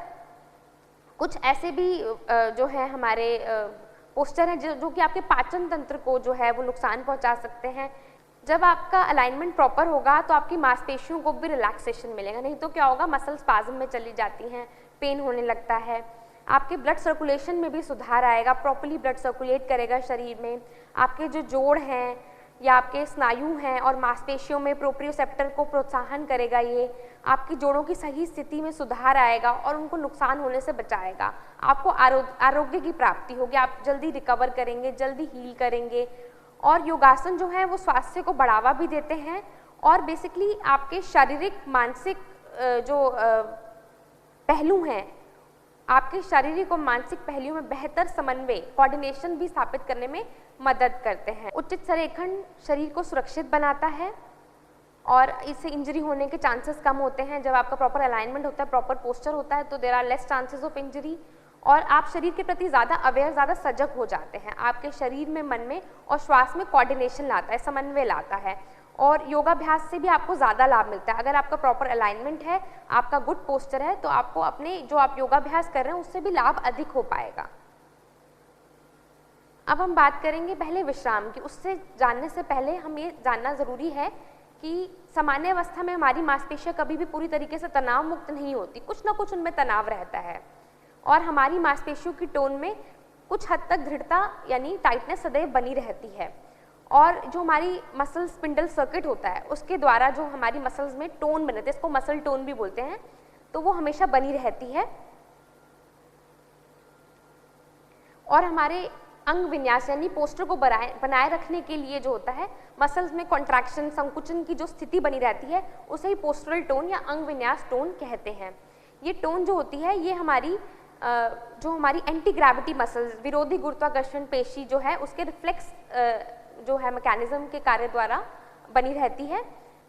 कुछ ऐसे भी जो है हमारे पोस्चर हैं जो कि आपके पाचन तंत्र को जो है वो नुकसान पहुंचा सकते हैं। जब आपका अलाइनमेंट प्रॉपर होगा तो आपकी मांसपेशियों को भी रिलैक्सेशन मिलेगा, नहीं तो क्या होगा, मसल स्पाज्म में चली जाती हैं, पेन होने लगता है। आपके ब्लड सर्कुलेशन में भी सुधार आएगा, प्रॉपर्ली ब्लड सर्कुलेट करेगा शरीर में। आपके जो जोड़ हैं या आपके स्नायु हैं और मांसपेशियों में प्रोप्रियोसेप्टर को प्रोत्साहन करेगा। ये आपकी जोड़ों की सही स्थिति में सुधार आएगा और उनको नुकसान होने से बचाएगा। आपको आरोग्य की प्राप्ति होगी, आप जल्दी रिकवर करेंगे, जल्दी हील करेंगे। और योगासन जो है वो स्वास्थ्य को बढ़ावा भी देते हैं और बेसिकली आपके शारीरिक मानसिक जो पहलू हैं, आपके शारीरिक और मानसिक पहलुओं में बेहतर समन्वय, कोऑर्डिनेशन भी स्थापित करने में मदद करते हैं। उचित संरेखण शरीर को सुरक्षित बनाता है और इससे इंजरी होने के चांसेस कम होते हैं। जब आपका प्रॉपर अलाइनमेंट होता है, प्रॉपर पोस्चर होता है, तो there are less chances of injury और आप शरीर के प्रति ज़्यादा अवेयर, ज़्यादा सजग हो जाते हैं। आपके शरीर में, मन में और श्वास में कोऑर्डिनेशन लाता है, समन्वय लाता है और योगाभ्यास से भी आपको ज़्यादा लाभ मिलता है। अगर आपका प्रॉपर अलाइनमेंट है, आपका गुड पोस्चर है, तो आपको अपने जो आप योगाभ्यास कर रहे हैं उससे भी लाभ अधिक हो पाएगा। अब हम बात करेंगे पहले विश्राम की। उससे जानने से पहले हम ये जानना ज़रूरी है कि सामान्य अवस्था में हमारी मांसपेशियां कभी भी पूरी तरीके से तनाव मुक्त नहीं होती, कुछ ना कुछ उनमें तनाव रहता है और हमारी मांसपेशियों की टोन में कुछ हद तक दृढ़ता यानी टाइटनेस सदैव बनी रहती है। और जो हमारी मसल स्पिंडल सर्किट होता है उसके द्वारा जो हमारी मसल्स में टोन बनते हैं, इसको मसल टोन भी बोलते हैं, तो वो हमेशा बनी रहती है। और हमारे अंग विन्यास यानी पोस्चर को बनाए रखने के लिए जो होता है, मसल्स में कॉन्ट्रैक्शन, संकुचन की जो स्थिति बनी रहती है उसे ही पोस्चरल टोन या अंग विन्यास टोन कहते हैं। ये टोन जो होती है ये हमारी जो हमारी एंटी ग्रेविटी मसल्स, विरोधी गुरुत्वाकर्षण पेशी जो है उसके रिफ्लेक्स जो है मैकेनिज्म के कार्य द्वारा बनी रहती है।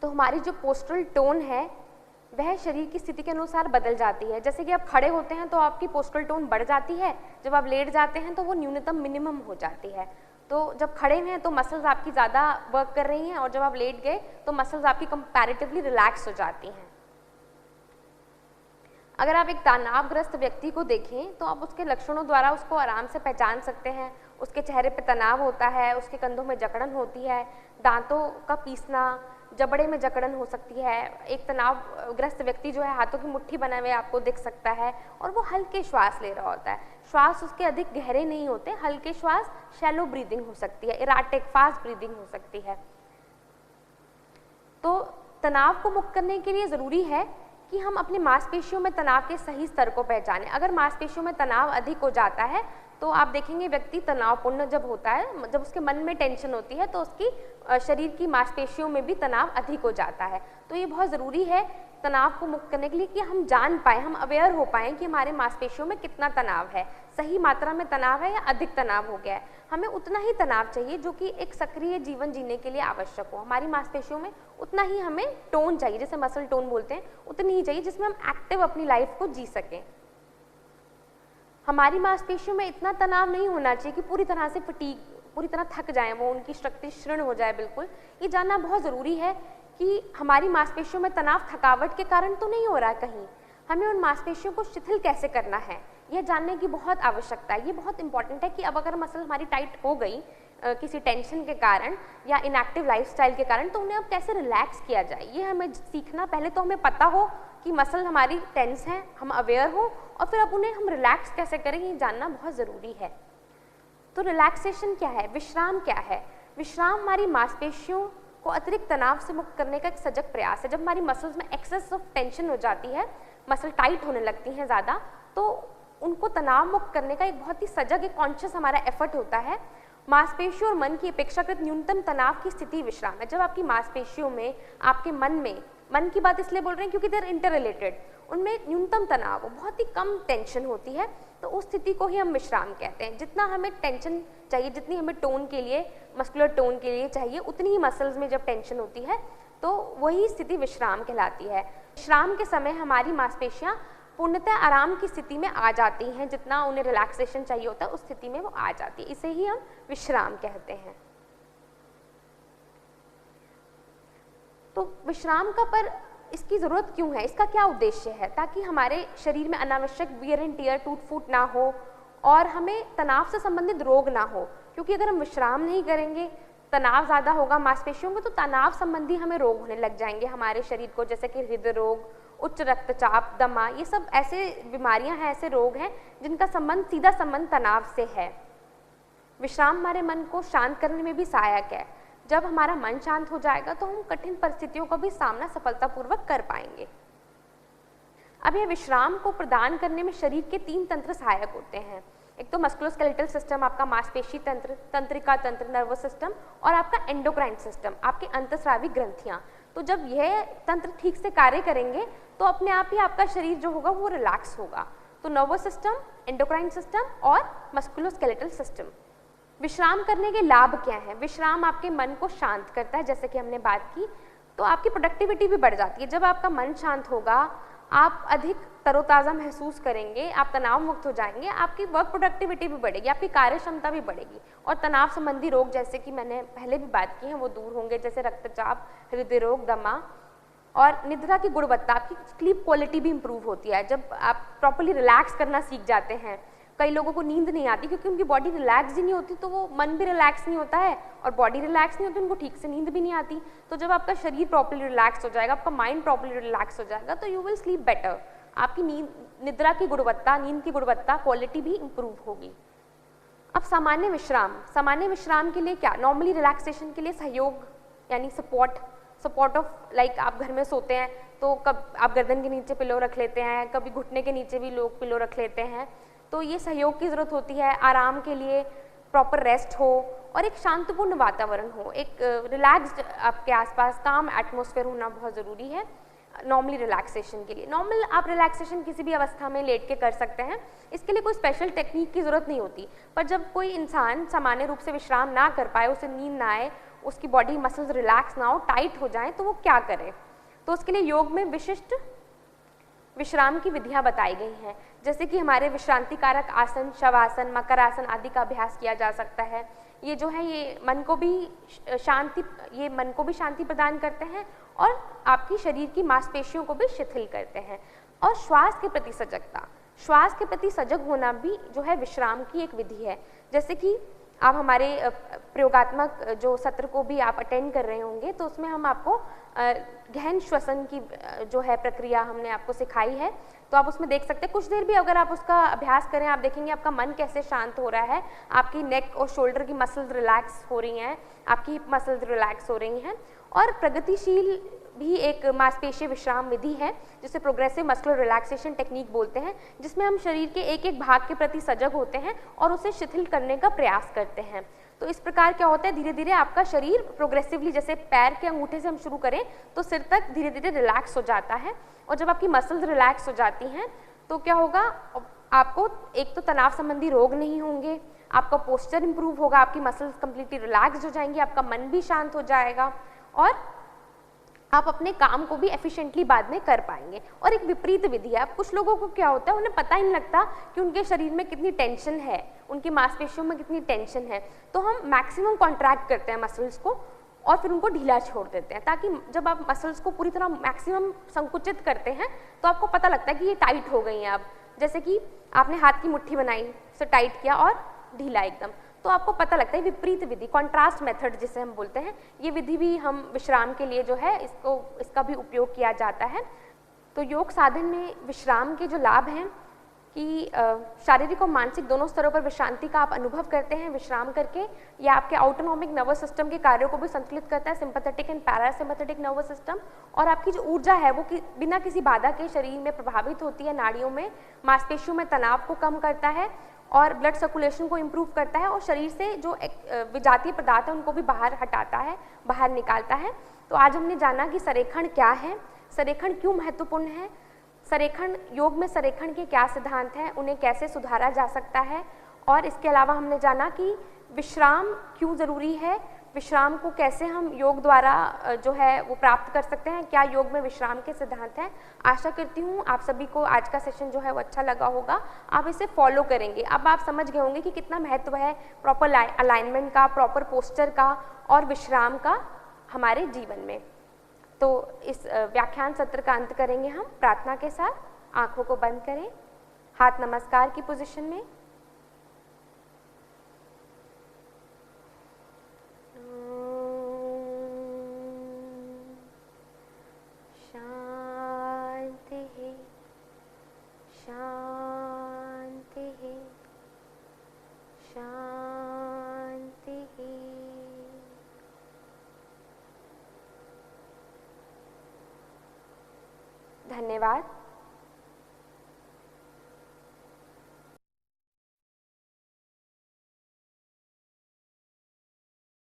तो हमारी जो पोस्चरल टोन है वह शरीर की स्थिति के अनुसार बदल जाती है। जैसे कि आप खड़े होते हैं तो आपकी पोस्चरल टोन बढ़ जाती है, जब आप लेट जाते हैं तो वो न्यूनतम मिनिमम हो जाती है। तो जब खड़े हैं तो मसल्स आपकी ज़्यादा वर्क कर रही हैं और जब आप लेट गए तो मसल्स आपकी कंपैरेटिवली रिलैक्स हो जाती हैं। अगर आप एक तनावग्रस्त व्यक्ति को देखें तो आप उसके लक्षणों द्वारा उसको आराम से पहचान सकते हैं। उसके चेहरे पे तनाव होता है, उसके कंधों में जकड़न होती है, दांतों का पीसना, जबड़े में जकड़न हो सकती है। एक तनावग्रस्त व्यक्ति जो है हाथों की मुट्ठी बनाए हुए आपको दिख सकता है और वो हल्के श्वास ले रहा होता है। श्वास उसके अधिक गहरे नहीं होते, हल्के श्वास, शैलो ब्रीदिंग हो सकती है, इराटिक फास्ट ब्रीदिंग हो सकती है। तो तनाव को मुक्त करने के लिए ज़रूरी है कि हम अपनी मांसपेशियों में तनाव के सही स्तर को पहचानें। अगर मांसपेशियों में तनाव अधिक हो जाता है तो आप देखेंगे व्यक्ति तनावपूर्ण जब होता है, जब उसके मन में टेंशन होती है तो उसकी शरीर की मांसपेशियों में भी तनाव अधिक हो जाता है। तो ये बहुत ज़रूरी है तनाव को मुक्त करने के लिए कि हम जान पाएँ, हम अवेयर हो पाएँ कि हमारे मांसपेशियों में कितना तनाव है, सही मात्रा में तनाव है या अधिक तनाव हो गया है। हमें उतना ही तनाव चाहिए जो कि एक सक्रिय जीवन जीने के लिए आवश्यक हो। हमारी मांसपेशियों में उतना ही हमें टोन चाहिए, जैसे मसल टोन बोलते हैं, उतनी ही चाहिए जिसमें हम एक्टिव अपनी लाइफ को जी सकें। हमारी मांसपेशियों में इतना तनाव नहीं होना चाहिए कि पूरी तरह से फटीग, पूरी तरह थक जाएं, वो उनकी शक्ति क्षीण हो जाए। बिल्कुल ये जानना बहुत ज़रूरी है कि हमारी मांसपेशियों में तनाव थकावट के कारण तो नहीं हो रहा है कहीं, हमें उन मांसपेशियों को शिथिल कैसे करना है यह जानने की बहुत आवश्यकता है। ये बहुत इंपॉर्टेंट है कि अब अगर मसल हमारी टाइट हो गई किसी टेंशन के कारण या इनएक्टिव लाइफस्टाइल के कारण, तो उन्हें अब कैसे रिलैक्स किया जाए ये हमें सीखना। पहले तो हमें पता हो कि मसल हमारी टेंस हैं, हम अवेयर हो, और फिर अब उन्हें हम रिलैक्स कैसे करें ये जानना बहुत ज़रूरी है। तो रिलैक्सेशन क्या है, विश्राम क्या है? विश्राम हमारी मांसपेशियों को अतिरिक्त तनाव से मुक्त करने का एक सजग प्रयास है। जब हमारी मसल्स में एक्सेस ऑफ टेंशन हो जाती है, मसल टाइट होने लगती हैं ज़्यादा, तो उनको तनाव मुक्त करने का एक बहुत ही सजग, एक कॉन्शियस हमारा एफर्ट होता है। मांसपेशियों और मन की अपेक्षाकृत न्यूनतम तनाव की स्थिति विश्राम है। जब आपकी मांसपेशियों में, आपके मन की बात इसलिए बोल रहे हैं क्योंकि देर इंटर रिलेटेड, उनमें एक न्यूनतम तनाव, बहुत ही कम टेंशन होती है, तो उस स्थिति को ही हम विश्राम कहते हैं। जितना हमें टेंशन चाहिए, जितनी हमें टोन के लिए, मस्कुलर टोन के लिए चाहिए, उतनी ही मसल्स में जब टेंशन होती है तो वही स्थिति विश्राम कहलाती है। विश्राम के समय हमारी मांसपेशियां पूर्णतः आराम की स्थिति में आ जाती हैं, जितना उन्हें रिलैक्सेशन चाहिए होता है उस स्थिति में वो आ जाती है, इसे ही हम विश्राम कहते हैं। तो विश्राम का पर इसकी ज़रूरत क्यों है, इसका क्या उद्देश्य है? ताकि हमारे शरीर में अनावश्यक वियर एंड टियर, टूट फूट ना हो और हमें तनाव से संबंधित रोग ना हो। क्योंकि अगर हम विश्राम नहीं करेंगे, तनाव ज़्यादा होगा मांसपेशियों में, तो तनाव संबंधी हमें रोग होने लग जाएंगे हमारे शरीर को, जैसे कि हृदय रोग, उच्च रक्तचाप, दमा, ये सब ऐसे बीमारियां हैं, ऐसे रोग हैं जिनका सीधा संबंध तनाव से है। विश्राम हमारे मन को शांत करने में भी सहायक है। जब हमारा मन शांत हो जाएगा तो हम कठिन परिस्थितियों का भी सामना सफलतापूर्वक कर पाएंगे। अब यह विश्राम को प्रदान करने में शरीर के 3 तंत्र सहायक होते हैं। एक तो मस्कुलोस्केलेटल सिस्टम, आपका मांसपेशी तंत्र, तंत्रिका तंत्र, नर्वस सिस्टम, और आपका एंडोक्राइन सिस्टम, आपके अंतस्रावी ग्रंथियां। तो जब यह तंत्र ठीक से कार्य करेंगे तो अपने आप ही आपका शरीर जो होगा वो रिलैक्स होगा। तो नर्वस सिस्टम, एंडोक्राइन सिस्टम और मस्कुलोस्केलेटल सिस्टम। विश्राम करने के लाभ क्या हैं? विश्राम आपके मन को शांत करता है, जैसे कि हमने बात की, तो आपकी प्रोडक्टिविटी भी बढ़ जाती है। जब आपका मन शांत होगा, आप अधिक तरोताज़ा महसूस करेंगे, आप तनाव मुक्त हो जाएंगे, आपकी वर्क प्रोडक्टिविटी भी बढ़ेगी, आपकी कार्य क्षमता भी बढ़ेगी, और तनाव संबंधी रोग जैसे कि मैंने पहले भी बात की है वो दूर होंगे, जैसे रक्तचाप, हृदय रोग, दमा। और निद्रा की गुणवत्ता, आपकी स्लीप क्वालिटी भी इंप्रूव होती है जब आप प्रॉपर्ली रिलैक्स करना सीख जाते हैं। कई लोगों को नींद नहीं आती क्योंकि उनकी बॉडी रिलैक्स ही नहीं होती, तो वो मन भी रिलैक्स नहीं होता है और बॉडी रिलैक्स नहीं होती, उनको ठीक से नींद भी नहीं आती। तो जब आपका शरीर प्रॉपर्ली रिलैक्स हो जाएगा, आपका माइंड प्रॉपर्ली रिलैक्स हो जाएगा, तो यू विल स्लीप बेटर। आपकी निद्रा की गुणवत्ता, नींद की गुणवत्ता, क्वालिटी भी इंप्रूव होगी। अब सामान्य विश्राम के लिए क्या? नॉर्मली रिलैक्सेशन के लिए सहयोग यानी सपोर्ट ऑफ, लाइक आप घर में सोते हैं तो कब आप गर्दन के नीचे पिलो रख लेते हैं, कभी घुटने के नीचे भी लोग पिलो रख लेते हैं, तो ये सहयोग की ज़रूरत होती है। आराम के लिए प्रॉपर रेस्ट हो और एक शांतिपूर्ण वातावरण हो, एक रिलैक्स्ड आपके आसपास काम एटमॉस्फेयर होना बहुत ज़रूरी है नॉर्मली रिलैक्सेशन के लिए। नॉर्मल आप रिलैक्सेशन किसी भी अवस्था में लेट के कर सकते हैं, इसके लिए कोई स्पेशल टेक्निक की ज़रूरत नहीं होती। पर जब कोई इंसान सामान्य रूप से विश्राम ना कर पाए, उसे नींद ना आए, उसकी बॉडी मसल्स रिलैक्स ना हो, टाइट हो जाएं, तो वो क्या करे? तो उसके लिए योग में विशिष्ट विश्राम की विधियां बताई गई हैं, जैसे कि हमारे विश्रांति कारक आसन, शवासन, मकर आसन आदि का अभ्यास किया जा सकता है। ये जो है ये मन को भी शांति प्रदान करते हैं और आपकी शरीर की मांसपेशियों को भी शिथिल करते हैं। और श्वास के प्रति सजगता। श्वास के प्रति सजग होना भी जो है विश्राम की एक विधि है। जैसे कि आप हमारे प्रयोगात्मक जो सत्र को भी आप अटेंड कर रहे होंगे, तो उसमें हम आपको गहन श्वसन की जो है प्रक्रिया हमने आपको सिखाई है। तो आप उसमें देख सकते हैं, कुछ देर भी अगर आप उसका अभ्यास करें, आप देखेंगे आपका मन कैसे शांत हो रहा है, आपकी नेक और शोल्डर की मसल्स रिलैक्स हो रही हैं, आपकी हिप मसल्स रिलैक्स हो रही हैं। और प्रगतिशील भी एक मांसपेशीय विश्राम विधि है जिसे प्रोग्रेसिव मस्कुलर रिलैक्सेशन टेक्निक बोलते हैं, जिसमें हम शरीर के एक एक भाग के प्रति सजग होते हैं और उसे शिथिल करने का प्रयास करते हैं। तो इस प्रकार क्या होता है, धीरे धीरे आपका शरीर प्रोग्रेसिवली, जैसे पैर के अंगूठे से हम शुरू करें तो सिर तक धीरे धीरे रिलैक्स हो जाता है। और जब आपकी मसल्स रिलैक्स हो जाती हैं तो क्या होगा, आपको एक तो तनाव संबंधी रोग नहीं होंगे, आपका पोस्चर इंप्रूव होगा, आपकी मसल्स कंप्लीटली रिलैक्स हो जाएंगी, आपका मन भी शांत हो जाएगा और आप अपने काम को भी एफिशिएंटली बाद में कर पाएंगे। और एक विपरीत विधि है। अब कुछ लोगों को क्या होता है, उन्हें पता ही नहीं लगता कि उनके शरीर में कितनी टेंशन है, उनकी मांसपेशियों में कितनी टेंशन है। तो हम मैक्सिमम कॉन्ट्रैक्ट करते हैं मसल्स को और फिर उनको ढीला छोड़ देते हैं, ताकि जब आप मसल्स को पूरी तरह मैक्सिमम संकुचित करते हैं तो आपको पता लगता है कि ये टाइट हो गई हैं अब। जैसे कि आपने हाथ की मुट्ठी बनाई, उसे टाइट किया और ढीला एकदम, तो आपको पता लगता है। विपरीत विधि, कॉन्ट्रास्ट मेथड जिसे हम बोलते हैं, ये विधि भी हम विश्राम के लिए जो है इसका भी उपयोग किया जाता है। तो योग साधन में विश्राम के जो लाभ हैं कि शारीरिक और मानसिक दोनों स्तरों पर विश्रांति का आप अनुभव करते हैं विश्राम करके। ये आपके ऑटोनॉमिक नर्वस सिस्टम के कार्यों को भी संतुलित करता है, sympathetic and parasympathetic nervous system. और आपकी जो ऊर्जा है वो बिना किसी बाधा के शरीर में प्रभावित होती है, नाड़ियों में, मांसपेशियों में तनाव को कम करता है और ब्लड सर्कुलेशन को इम्प्रूव करता है और शरीर से जो विजातीय पदार्थ है उनको भी बाहर हटाता है, बाहर निकालता है। तो आज हमने जाना कि संरेखण क्या है, संरेखण क्यों महत्वपूर्ण है, संरेखण, योग में संरेखण के क्या सिद्धांत हैं, उन्हें कैसे सुधारा जा सकता है, और इसके अलावा हमने जाना कि विश्राम क्यों ज़रूरी है, विश्राम को कैसे हम योग द्वारा जो है वो प्राप्त कर सकते हैं, क्या योग में विश्राम के सिद्धांत हैं। आशा करती हूँ आप सभी को आज का सेशन जो है वो अच्छा लगा होगा, आप इसे फॉलो करेंगे। अब आप समझ गए होंगे कि कितना महत्व है प्रॉपर अलाइनमेंट का, प्रॉपर पोस्चर का और विश्राम का हमारे जीवन में। तो इस व्याख्यान सत्र का अंत करेंगे हम प्रार्थना के साथ। आंखों को बंद करें, हाथ नमस्कार की पोजीशन में। शांति है, शांति है, शांति है। धन्यवाद।